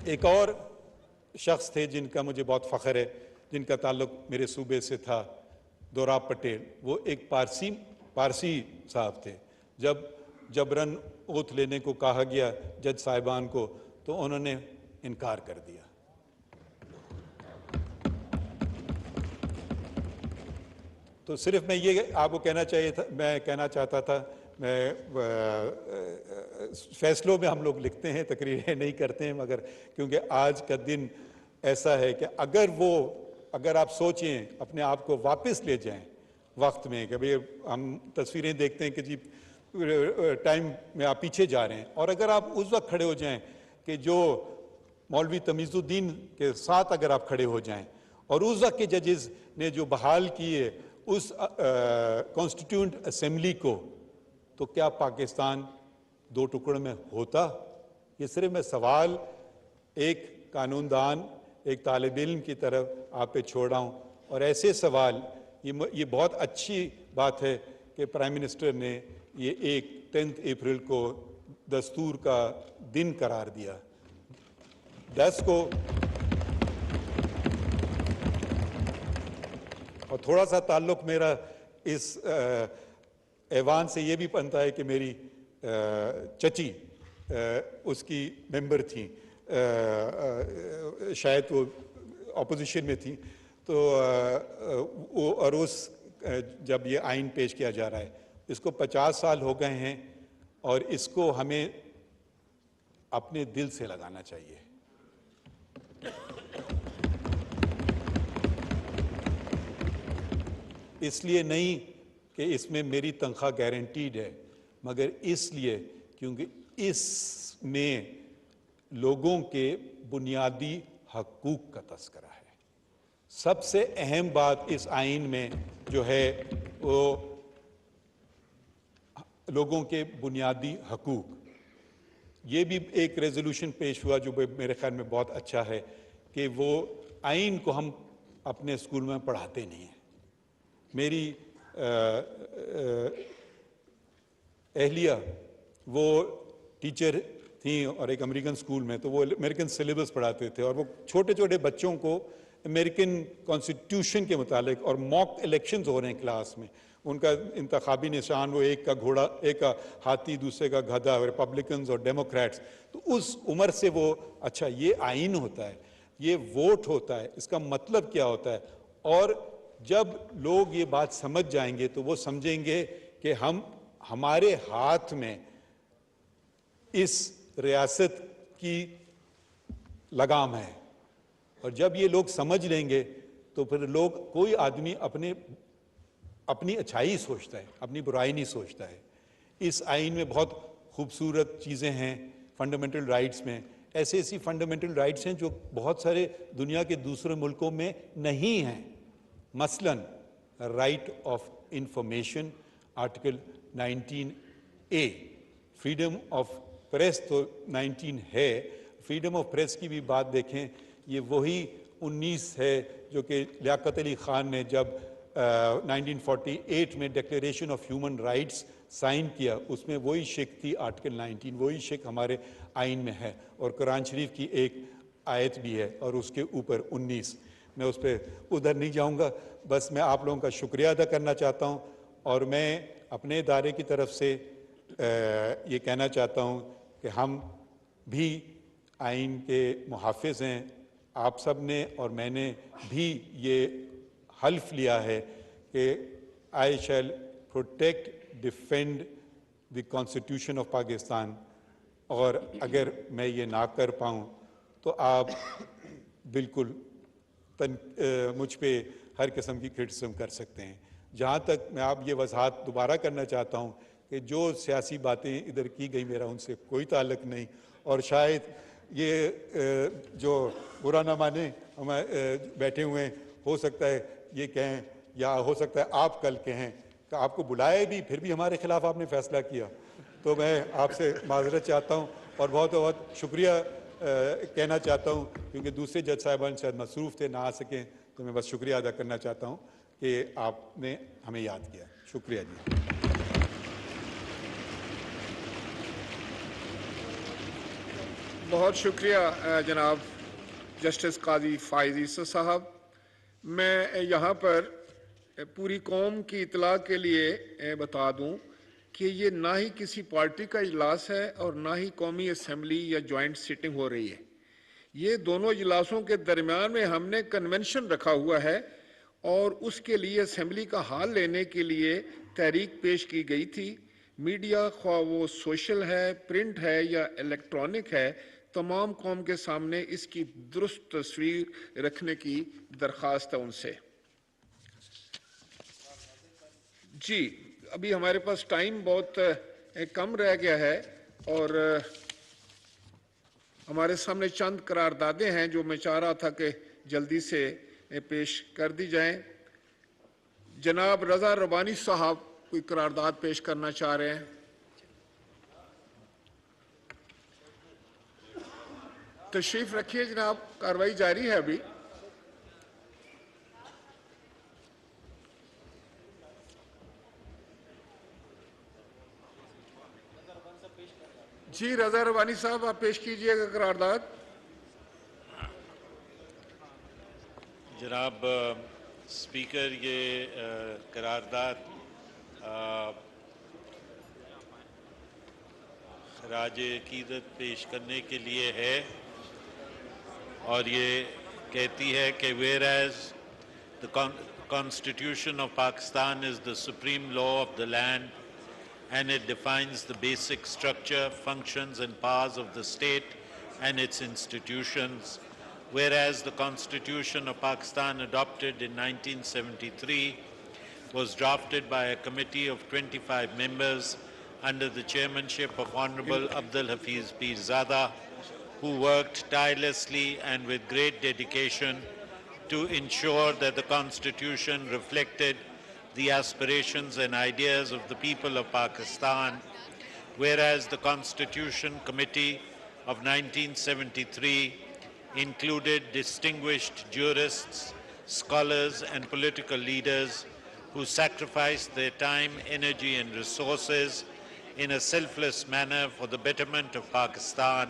एक और शख्स थे जिनका मुझे बहुत फ़ख्र है, जिनका ताल्लुक़ मेरे सूबे से था, दोराब पटेल। वो एक पारसी साहब थे। जब जबरन ओथ लेने को कहा गया जज साहिबान को तो उन्होंने इनकार कर दिया। तो सिर्फ मैं ये आपको कहना चाहता था, मैं फैसलों में हम लोग लिखते हैं, तकरीरें नहीं करते हैं, मगर क्योंकि आज का दिन ऐसा है कि अगर आप सोचें, अपने आप को वापस ले जाएं वक्त में कि भाई हम तस्वीरें देखते हैं कि जी टाइम में आप पीछे जा रहे हैं, और अगर आप उस वक्त खड़े हो जाएं कि जो मौलवी तमीज़ुद्दीन के साथ अगर आप खड़े हो जाएं और उस वक्त के जजेस ने जो बहाल किए उस कॉन्स्टिट्यूएंट असेंबली को, तो क्या पाकिस्तान दो टुकड़ों में होता? ये सिर्फ मैं सवाल एक कानूनदान, एक तालिब इल्म की तरफ आप पे छोड़ रहा हूँ। और ऐसे सवाल, ये बहुत अच्छी बात है कि प्राइम मिनिस्टर ने ये 10 अप्रैल को दस्तूर का दिन करार दिया। 10 को और थोड़ा सा ताल्लुक़ मेरा इस ऐवान से ये भी बनता है कि मेरी चची उसकी मेंबर थी, शायद वो अपोजिशन में थी, तो और जब ये आइन पेश किया जा रहा है, इसको 50 साल हो गए हैं और इसको हमें अपने दिल से लगाना चाहिए। इसलिए नहीं कि इसमें मेरी तनख्वाह गारंटीड है, मगर इसलिए क्योंकि इसमें लोगों के बुनियादी हकूक़ का तज़किरा है। सबसे अहम बात इस आइन में जो है वो लोगों के बुनियादी हकूक़। ये भी एक रेजोल्यूशन पेश हुआ जो मेरे ख्याल में बहुत अच्छा है कि वो आइन को हम अपने स्कूल में पढ़ाते नहीं हैं। मेरी अहलिया वो टीचर थी और एक अमेरिकन स्कूल में, तो वो अमेरिकन सिलेबस पढ़ाते थे और वो छोटे छोटे बच्चों को अमेरिकन कॉन्स्टिट्यूशन के मुतालिक, और मॉक इलेक्शंस हो रहे हैं क्लास में, उनका इंतखाबी निशान वो एक का घोड़ा, एक का हाथी, दूसरे का गधा, रिपब्लिकन्स और डेमोक्रेट्स। तो उस उम्र से वो अच्छा ये आइन होता है, ये वोट होता है, इसका मतलब क्या होता है। और जब लोग ये बात समझ जाएंगे तो वो समझेंगे कि हमारे हाथ में इस रियासत की लगाम है। और जब ये लोग समझ लेंगे तो फिर कोई आदमी अपनी अच्छाई सोचता है, अपनी बुराई नहीं सोचता है। इस आइन में बहुत खूबसूरत चीज़ें हैं फंडामेंटल राइट्स में, ऐसी फंडामेंटल राइट्स हैं जो बहुत सारे दुनिया के दूसरे मुल्कों में नहीं हैं। मसलन right of information, article 19A, freedom of press तो 19 है। फ्रीडम ऑफ प्रेस की भी बात देखें, ये वही 19 है जो कि लियाकत अली ख़ान ने जब 1948 में declaration of human rights sign किया, उसमें वही शिक थी आर्टिकल 19, वही शिक हमारे आइन में है। और कुरान शरीफ की एक आयत भी है और उसके ऊपर 19। मैं उस पर उधर नहीं जाऊंगा, बस मैं आप लोगों का शुक्रिया अदा करना चाहता हूं और मैं अपने इदारे की तरफ से ये कहना चाहता हूं कि हम भी आइन के मुहाफ़िज़ हैं। आप सब ने और मैंने भी ये हल्फ लिया है कि I shall protect, defend the constitution of Pakistan और अगर मैं ये ना कर पाऊँ तो आप बिल्कुल मुझ पे हर किस्म की क्रिटिसिज्म कर सकते हैं। जहाँ तक मैं आप ये वजाहत दोबारा करना चाहता हूँ कि जो सियासी बातें इधर की गई मेरा उनसे कोई ताल्लुक़ नहीं, और शायद ये जो बुरा ना माने हम बैठे हुए हैं, हो सकता है ये कहें या हो सकता है आप कल कहें कि आपको बुलाए भी फिर भी हमारे खिलाफ आपने फैसला किया। तो मैं आपसे माजरत चाहता हूँ और बहुत बहुत शुक्रिया कहना चाहता हूँ, क्योंकि दूसरे जज साहिबान शायद मसरूफ़ थे, ना आ सकें, तो मैं बस शुक्रिया अदा करना चाहता हूँ कि आपने हमें याद किया। शुक्रिया जी। बहुत शुक्रिया जनाब जस्टिस काजी फाइज ईसा साहब। मैं यहाँ पर पूरी कौम की इतला के लिए बता दूँ कि ये ना ही किसी पार्टी का इजलास है और ना ही कौमी असम्बली या जॉइंट सिटिंग हो रही है। ये दोनों इजलासों के दरमियान में हमने कन्वेंशन रखा हुआ है और उसके लिए असम्बली का हाल लेने के लिए तहरीक पेश की गई थी। मीडिया, ख्वाह वो सोशल है, प्रिंट है या इलेक्ट्रॉनिक है, तमाम कौम के सामने इसकी दुरुस्त तस्वीर रखने की दरख्वास्त है उनसे। जी, अभी हमारे पास टाइम बहुत कम रह गया है और हमारे सामने चंद करारदादें हैं जो मैं चाह रहा था कि जल्दी से पेश कर दी जाएं। जनाब रजा रबानी साहब कोई करारदाद पेश करना चाह रहे हैं। तशरीफ रखिए जनाब, कार्रवाई जारी है अभी। जी रजा रबानी साहब, आप पेश कीजिएगा करारदाद। जनाब स्पीकर, ये करारदाद खराज अकीदत पेश करने के लिए है और ये कहती है कि whereas the constitution of Pakistan is the supreme law of the land and it defines the basic structure, functions and powers of the state and its institutions. Whereas the Constitution of Pakistan adopted in 1973 was drafted by a committee of 25 members under the chairmanship of Honorable Abdul Hafiz Pirzada, who worked tirelessly and with great dedication to ensure that the Constitution reflected the aspirations and ideas of the people of Pakistan, whereas the Constitution Committee of 1973 included distinguished jurists, scholars and political leaders who sacrificed their time, energy and resources in a selfless manner for the betterment of Pakistan,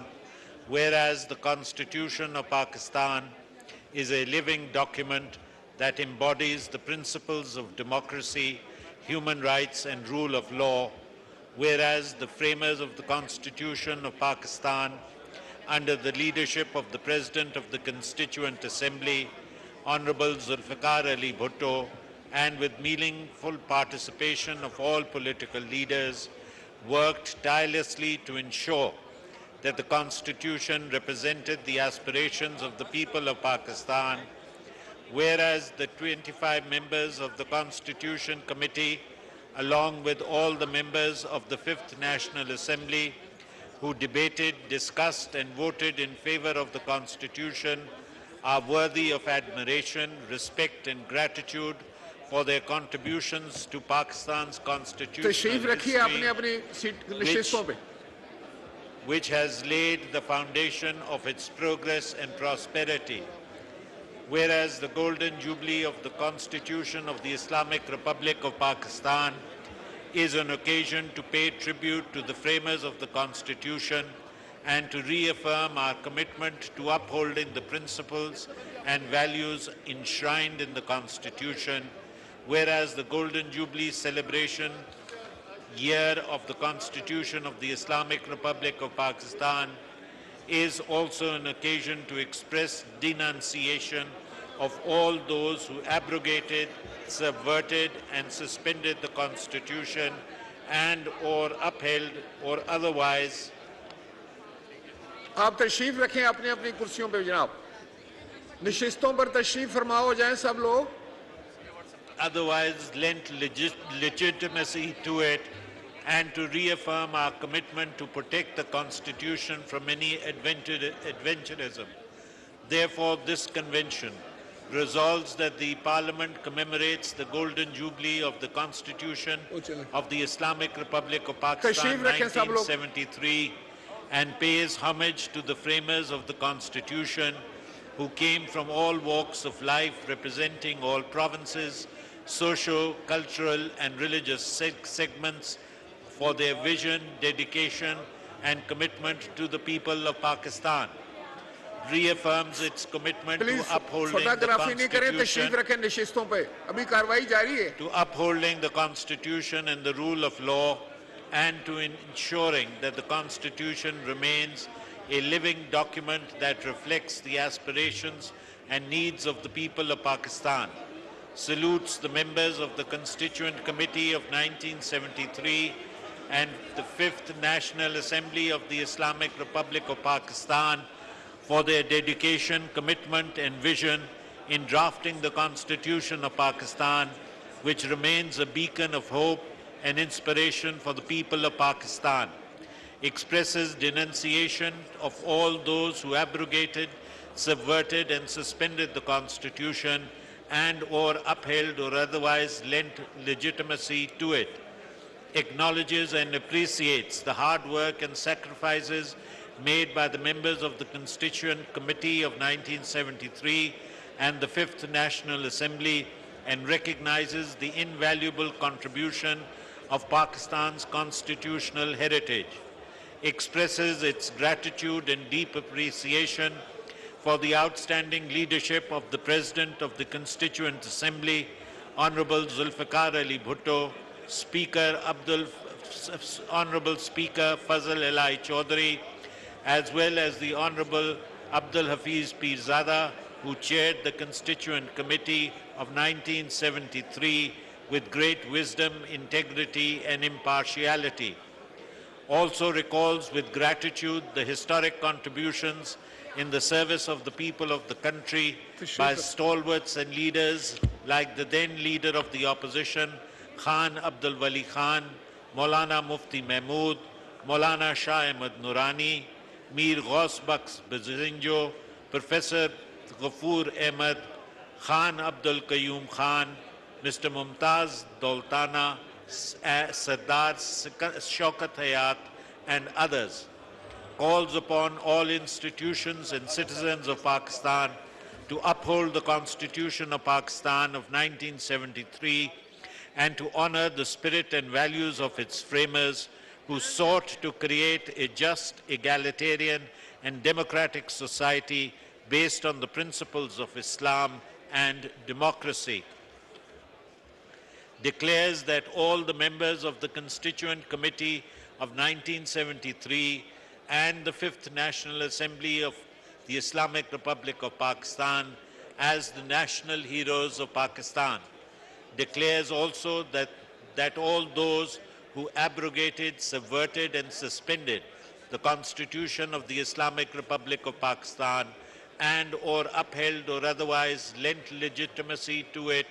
whereas the Constitution of Pakistan is a living document that embodies the principles of democracy, human rights and rule of law, whereas the framers of the Constitution of Pakistan, under the leadership of the President of the Constituent Assembly, Honorable Zulfikar Ali Bhutto, and with meaningful participation of all political leaders, worked tirelessly to ensure that the Constitution represented the aspirations of the people of Pakistan, whereas the 25 members of the Constitution Committee, along with all the members of the 5th National Assembly who debated, discussed and voted in favor of the Constitution, are worthy of admiration, respect and gratitude for their contributions to Pakistan's constitutional history, which has laid the foundation of its progress and prosperity. Whereas the Golden Jubilee of the Constitution of the Islamic Republic of Pakistan is an occasion to pay tribute to the framers of the Constitution and to reaffirm our commitment to upholding the principles and values enshrined in the Constitution. Whereas the Golden Jubilee celebration year of the Constitution of the Islamic Republic of Pakistan is also an occasion to express denunciation of all those who abrogated, subverted and suspended the Constitution and or upheld or otherwise आप तशरीफ रखें अपनी अपनी कुर्सियों पे जनाब, नशिस्तों पर तशरीफ फरमा हो जाएं सब लोग. Otherwise lent legitimacy to it and to reaffirm our commitment to protect the Constitution from any adventurism. Therefore, this convention resolves that the Parliament commemorates the Golden Jubilee of the Constitution of the Islamic Republic of Pakistan 1973 and pays homage to the framers of the Constitution who came from all walks of life, representing all provinces, socio-cultural and religious segments, for their vision, dedication and commitment to the people of Pakistan. Reaffirms its commitment to upholding the Constitution and the rule of law, and to ensuring that the Constitution remains a living document that reflects the aspirations and needs of the people of Pakistan. Salutes the members of the Constituent Committee of 1973 and the 5th National Assembly of the Islamic Republic of Pakistan for their dedication, commitment and vision in drafting the Constitution of Pakistan, which remains a beacon of hope and inspiration for the people of Pakistan. Expresses denunciation of all those who abrogated, subverted and suspended the Constitution and or upheld or otherwise lent legitimacy to it. Acknowledges and appreciates the hard work and sacrifices made by the members of the Constituent Committee of 1973 and the 5th National Assembly, and recognizes the invaluable contribution of Pakistan's constitutional heritage. Expresses its gratitude and deep appreciation for the outstanding leadership of the President of the Constituent Assembly, Honorable Zulfikar Ali Bhutto, Honorable Speaker Fazal Elai Chaudhary, as well as the Honorable Abdul Hafiz Pirzada, who chaired the Constituent Committee of 1973 with great wisdom, integrity and impartiality. Also recalls with gratitude the historic contributions in the service of the people of the country by stalwarts and leaders like the then leader of the opposition, Khan Abdul Wali Khan, Maulana Mufti Mahmood, Maulana Shah Ahmad Nurani, Mir Ghaus Bakhsh Bazinjo, Professor Ghafoor Ahmad, Khan Abdul Qayyum Khan, Mr. Mumtaz Doltana, Sardar Shaukat Hayat and others. Calls upon all institutions and citizens of Pakistan to uphold the Constitution of Pakistan of 1973 and to honor the spirit and values of its framers, who sought to create a just, egalitarian and democratic society based on the principles of Islam and democracy. Declares that all the members of the Constituent Committee of 1973 and the 5th National Assembly of the Islamic Republic of Pakistan as the national heroes of Pakistan. Declares also that all those who abrogated, subverted and suspended the Constitution of the Islamic Republic of Pakistan and or upheld or otherwise lent legitimacy to it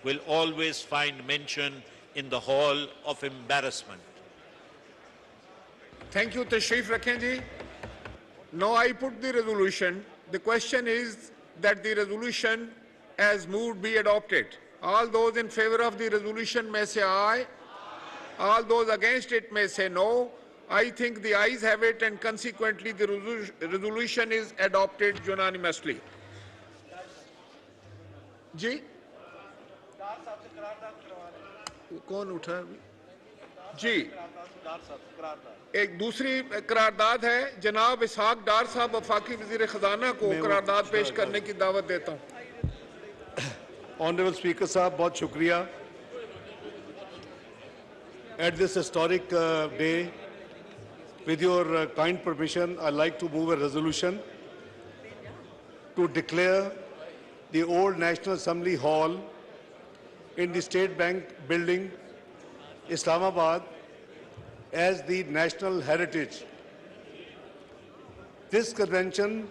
will always find mention in the hall of embarrassment. Thank you, Tashrif Rakhen ji. Now I put the resolution. The question is that the resolution as moved be adopted. All those in favor of the resolution may say aye. All those against it may say no. I think the ayes have it, and consequently the resolution is adopted unanimously. जी कौन उठा अभी जी एक दूसरी करारदाद है जनाब इसहाक डार साहब वफाकी वजीर खजाना को करारदाद पेश करने की दावत देता हूं ऑनरेबल स्पीकर साहब बहुत शुक्रिया At this historic day, with your kind permission, I'd like to move a resolution to declare the old National Assembly Hall in the State Bank building, Islamabad, as the national heritage. This convention,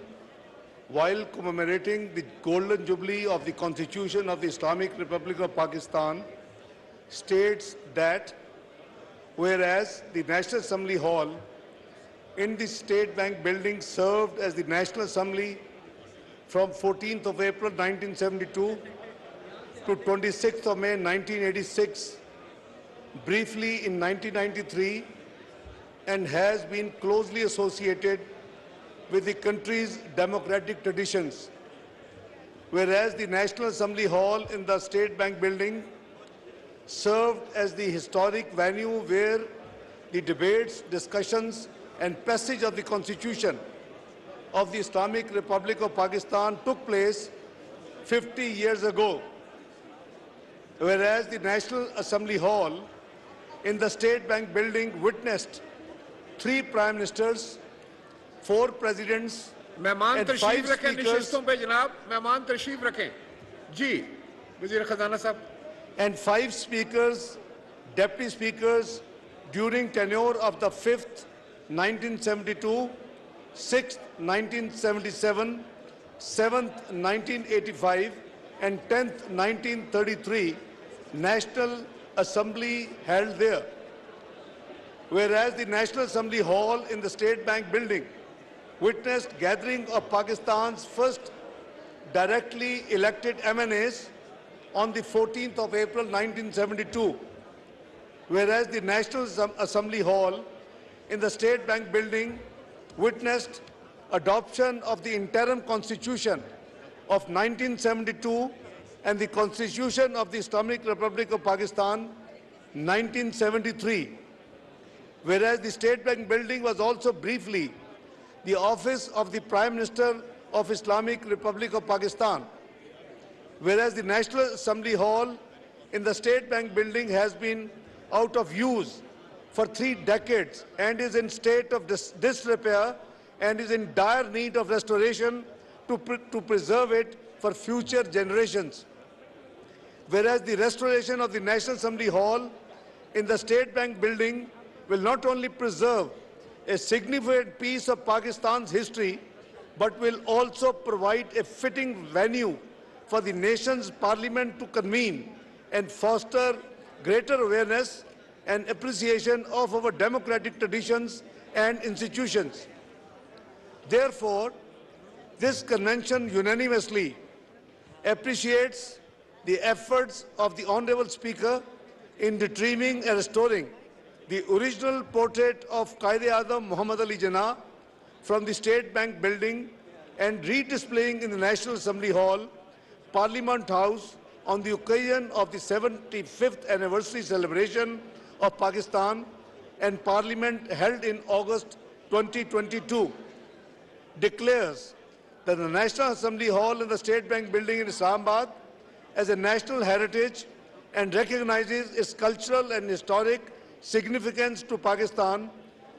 while commemorating the Golden Jubilee of the Constitution of the Islamic Republic of Pakistan, states that whereas the National Assembly Hall in the State Bank building served as the National Assembly from 14th of April 1972 to 26th of May 1986, briefly in 1993, and has been closely associated with the country's democratic traditions. Whereas the National Assembly Hall in the State Bank building served as the historic venue where the debates, discussions, and passage of the Constitution of the Islamic Republic of Pakistan took place 50 years ago. Whereas the National Assembly Hall in the State Bank building witnessed 3 prime ministers, 4 presidents, मेहमान and तशरीफ 5 रखें speakers, निशस्तों पे जनाब, मेहमान तशरीफ रखें जी वजीर खजाना साहब, and 5 speakers, deputy speakers during tenure of the 5th, 1972, 6th, 1977, 7th, 1985, and 10th, 1933, National Assembly held there. Whereas the National Assembly Hall in the State Bank building witnessed gathering of Pakistan's first directly elected MNAs on the 14th of April 1972, whereas the National Assembly Hall in the State Bank building witnessed adoption of the interim constitution of 1972 and the Constitution of the Islamic Republic of Pakistan 1973, whereas the State Bank building was also briefly the office of the Prime Minister of Islamic Republic of Pakistan, whereas the National Assembly Hall in the State Bank building has been out of use for 3 decades and is in state of disrepair and is in dire need of restoration to preserve it for future generations. Whereas the restoration of the National Assembly Hall in the State Bank building will not only preserve a significant piece of Pakistan's history, but will also provide a fitting venue for the nation's parliament to convene and foster greater awareness and appreciation of our democratic traditions and institutions. Therefore, this convention unanimously appreciates the efforts of the Honorable Speaker in retrieving and restoring the original portrait of Quaid-e-Azam Muhammad Ali Jinnah from the State Bank building and redisplaying in the National Assembly Hall, Parliament House, on the occasion of the 75th anniversary celebration of Pakistan and Parliament held in August 2022, declares that the National Assembly Hall in the State Bank building in Islamabad as a national heritage and recognizes its cultural and historic significance to Pakistan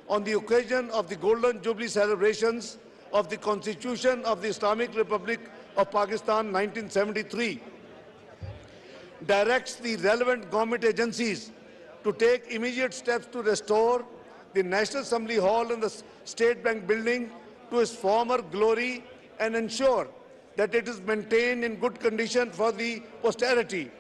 on the occasion of the Golden Jubilee celebrations of the Constitution of the Islamic Republic of Pakistan 1973, directs the relevant government agencies to take immediate steps to restore the National Assembly Hall in the State Bank building to its former glory and ensure that it is maintained in good condition for the posterity.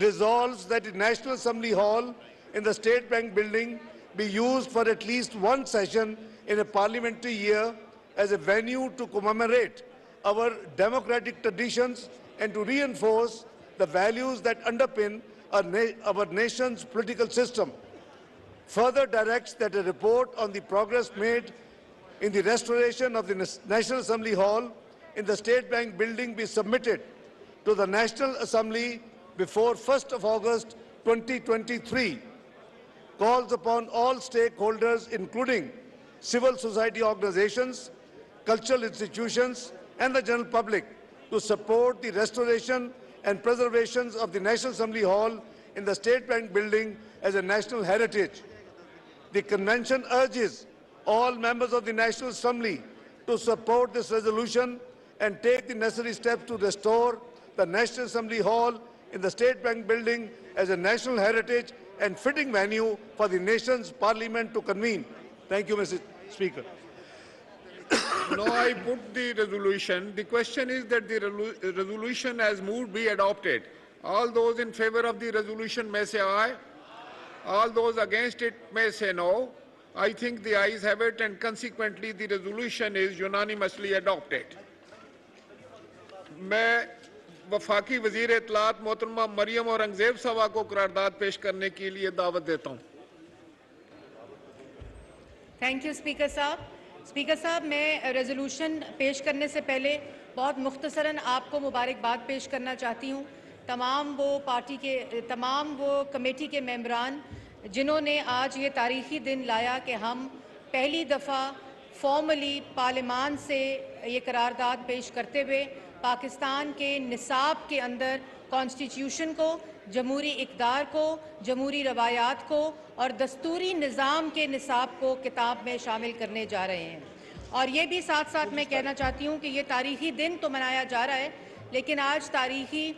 Resolves that the National Assembly Hall in the State Bank building be used for at least 1 session in a parliamentary year as a venue to commemorate our democratic traditions and to reinforce the values that underpin our nation's political system. Further directs that a report on the progress made in the restoration of the National Assembly Hall in the State Bank building be submitted to the National Assembly before 1st of August 2023. Calls upon all stakeholders, including civil society organizations, cultural institutions, and the general public, to support the restoration and preservation of the National Assembly Hall in the State Bank building as a national heritage. The convention urges all members of the National Assembly to support this resolution and take the necessary steps to restore the National Assembly Hall in the State Bank building as a national heritage and fitting venue for the nation's parliament to convene. Thank you, Mr. Speaker. No, I put the resolution. The question is that the resolution as moved be adopted. All those in favor of the resolution may say aye. All those against it may say no. I think the ayes have it, and consequently the resolution is unanimously adopted. मैं वफाकी वजीर इत्तलात मोहतरमा मरियम औरंगजेब साहबा को करारदाद पेश करने के लिए दावत देता हूँ. थैंक यू स्पीकर साहब. स्पीकर साहब, मैं रेजोल्यूशन पेश करने से पहले बहुत मुख्तसरन आपको मुबारकबाद पेश करना चाहती हूँ. तमाम वो कमेटी के मेंबरान जिन्होंने आज ये तारीख़ी दिन लाया कि हम पहली दफ़ा फॉर्मली पार्लियामान से ये करारदाद पेश करते हुए पाकिस्तान के निसाब के अंदर कॉन्स्टिट्यूशन को, जमहूरी इक़दार को, जमहूरी रवायात को और दस्तूरी निज़ाम के निसाब को किताब में शामिल करने जा रहे हैं. और ये भी साथ साथ मैं कहना चाहती हूँ कि ये तारीख़ी दिन तो मनाया जा रहा है, लेकिन आज तारीख़ी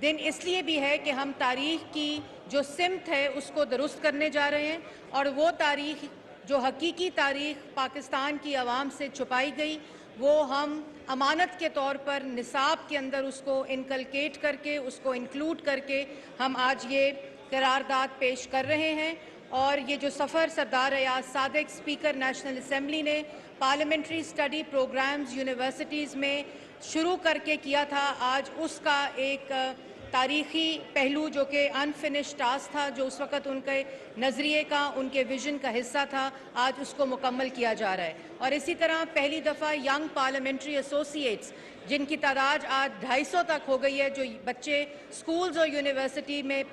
दिन इसलिए भी है कि हम तारीख़ की जो सिमत है उसको दुरुस्त करने जा रहे हैं. और वो तारीख़ जो हकीकी तारीख़ पाकिस्तान की आवाम से छुपाई गई, वो हम अमानत के तौर पर निसाब के अंदर उसको इनकलकेट करके, उसको इंक्लूड करके हम आज ये करारदाद पेश कर रहे हैं. और ये जो सफ़र Sardar Ayaz Sadiq speaker national assembly ने पार्लियामेंट्री स्टडी प्रोग्राम्स यूनिवर्सिटीज़ में शुरू करके किया था, आज उसका एक तारीख़ी पहलू जो कि अनफिनिश्ड टास्क था, जो उस वक़्त उनके नज़रिए का, उनके विज़न का हिस्सा था, आज उसको मुकम्मल किया जा रहा है. और इसी तरह पहली दफ़ा यंग पार्लियामेंट्री एसोसिएट्स जिनकी तादाद आज 250 तक हो गई है, जो बच्चे स्कूल्स और यूनिवर्सिटी में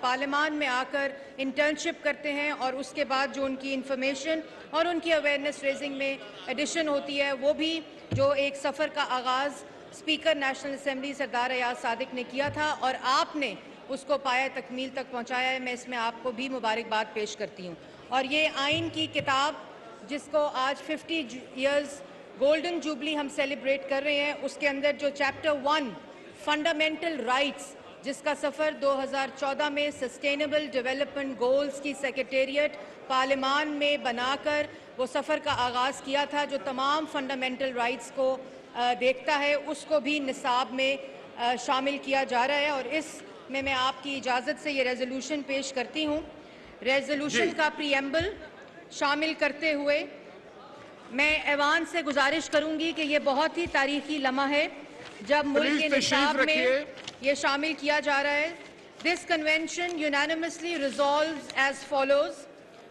पार्लियामान में आकर इंटर्नशिप करते हैं और उसके बाद जो उनकी इंफॉर्मेशन और उनकी अवेयरनेस रेजिंग में एडिशन होती है, वो भी जो एक सफ़र का आगाज़ स्पीकर नेशनल असम्बली सरदार अयाज सादिक ने किया था और आपने उसको पाया तकमील तक पहुंचाया है, मैं इसमें आपको भी मुबारकबाद पेश करती हूं. और ये आइन की किताब जिसको आज 50 इयर्स गोल्डन जूबली हम सेलिब्रेट कर रहे हैं, उसके अंदर जो चैप्टर 1 फंडामेंटल राइट्स, जिसका सफ़र 2014 में सस्टेनेबल डेवलपमेंट गोल्स की सेक्रेटेरिएट पार्लियामान में बनाकर वो सफ़र का आगाज़ किया था, जो तमाम फंडामेंटल राइट्स को देखता है, उसको भी निसाब में शामिल किया जा रहा है. और इसमें मैं आपकी इजाज़त से ये रेजोल्यूशन पेश करती हूँ. रेजोल्यूशन का प्रीएम्बल शामिल करते हुए मैं ऐवान से गुजारिश करूँगी कि ये बहुत ही तारीख़ी लम्हा है जब मुल्क के निसाब में ये शामिल किया जा रहा है. This convention unanimously resolves as follows.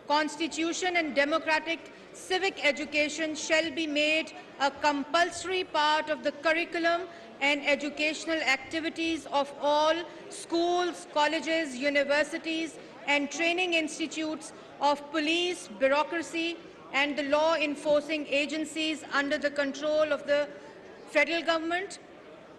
Constitution and democratic civic education shall be made a compulsory part of the curriculum and educational activities of all schools, colleges, universities and training institutes of police, bureaucracy and the law enforcing agencies under the control of the federal government.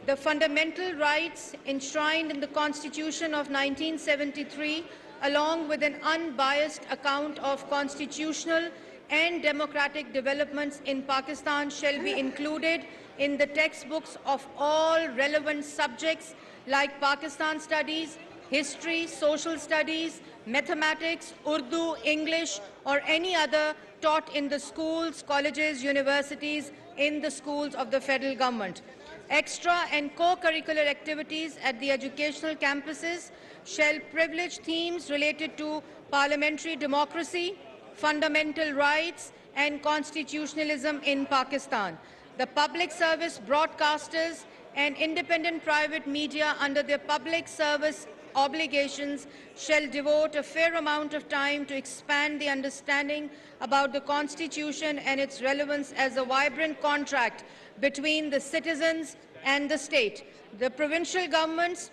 The fundamental rights enshrined in the Constitution of 1973 along with an unbiased account of constitutional and democratic developments in Pakistan shall be included in the textbooks of all relevant subjects like Pakistan studies, history, social studies, mathematics, Urdu, English or any other taught in the schools, colleges, universities, in the schools of the federal government. Extra and co-curricular activities at the educational campuses shall privilege themes related to parliamentary democracy, fundamental rights and constitutionalism in Pakistan. The public service broadcasters and independent private media under their public service obligations shall devote a fair amount of time to expand the understanding about the Constitution and its relevance as a vibrant contract between the citizens and the state. The provincial governments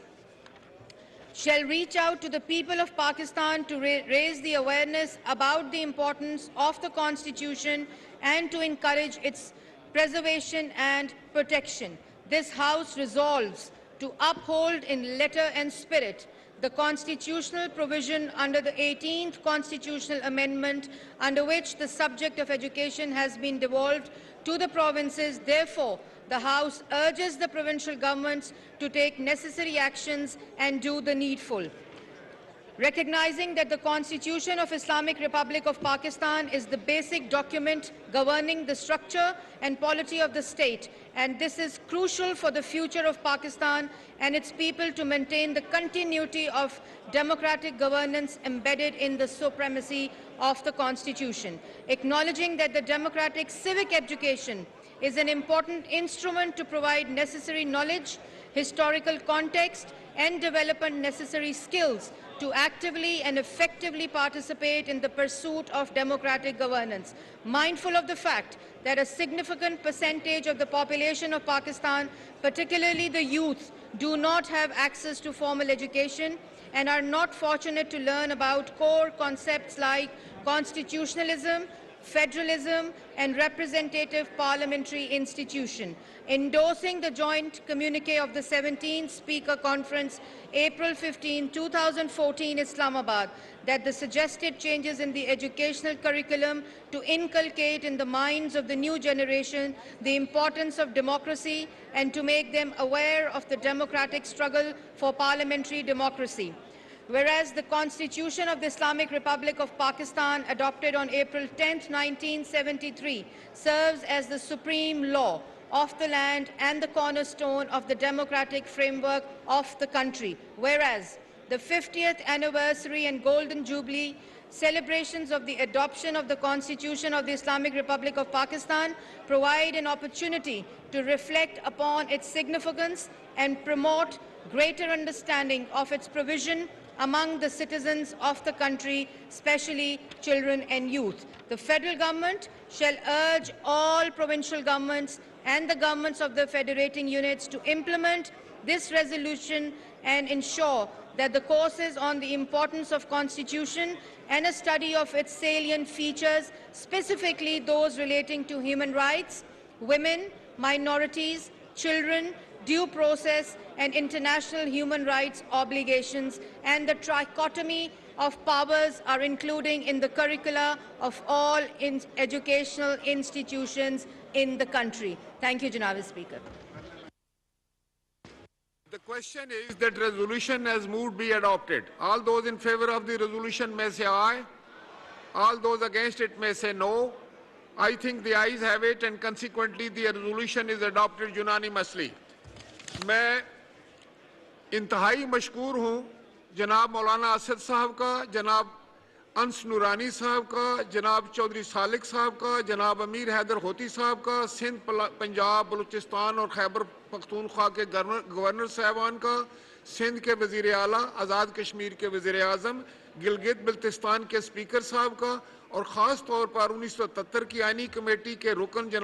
shall reach out to the people of Pakistan to raise the awareness about the importance of the Constitution and to encourage its preservation and protection. This House resolves to uphold in letter and spirit the constitutional provision under the 18th Constitutional Amendment, under which the subject of education has been devolved to the provinces. Therefore, the House urges the provincial governments to take necessary actions and do the needful. Recognizing that the Constitution of Islamic Republic of Pakistan is the basic document governing the structure and polity of the state, and this is crucial for the future of Pakistan and its people to maintain the continuity of democratic governance embedded in the supremacy of the Constitution. Acknowledging that the democratic civic education is an important instrument to provide necessary knowledge, historical context, and development necessary skills to actively and effectively participate in the pursuit of democratic governance. Mindful of the fact that a significant percentage of the population of Pakistan, particularly the youth, do not have access to formal education and are not fortunate to learn about core concepts like constitutionalism, federalism, and representative parliamentary institution. Endorsing the joint communique of the 17th Speaker Conference, April 15, 2014, Islamabad, that the suggested changes in the educational curriculum to inculcate in the minds of the new generation the importance of democracy and to make them aware of the democratic struggle for parliamentary democracy. Whereas the Constitution of the Islamic Republic of Pakistan, adopted on April 10, 1973, serves as the supreme law of the land and the cornerstone of the democratic framework of the country. Whereas the 50th anniversary and Golden Jubilee celebrations of the adoption of the Constitution of the Islamic Republic of Pakistan provide an opportunity to reflect upon its significance and promote greater understanding of its provision among the citizens of the country, especially children and youth. The federal government shall urge all provincial governments and the governments of the federating units to implement this resolution and ensure that the courses on the importance of Constitution and a study of its salient features, specifically those relating to human rights, women, minorities, children, due process, and international human rights obligations, and the trichotomy of powers are including in the curricula of all educational institutions in the country. Thank you, Janaab Speaker. The question is that resolution as moved be adopted. All those in favor of the resolution may say aye. All those against it may say no. I think the ayes have it, and consequently the resolution is adopted unanimously. मैं इंतहाई मशकूर हूँ जनाब मौलाना असद साहब का, जनाब अंस नूरानी साहब का, जनाब चौधरी सालिक साहब का, जनाब अमीर हैदर होती साहब का, सिंध, पंजाब, बलूचिस्तान और खैबर पख्तूनख्वा के गवर्नर साहबान का, सिंध के वज़ीर आला, आज़ाद कश्मीर के वज़ीर आज़म, गिलगित बल्तिस्तान के स्पीकर साहब का और ख़ास तौर पर 1973 की आइनी कमेटी के रुकन जनाब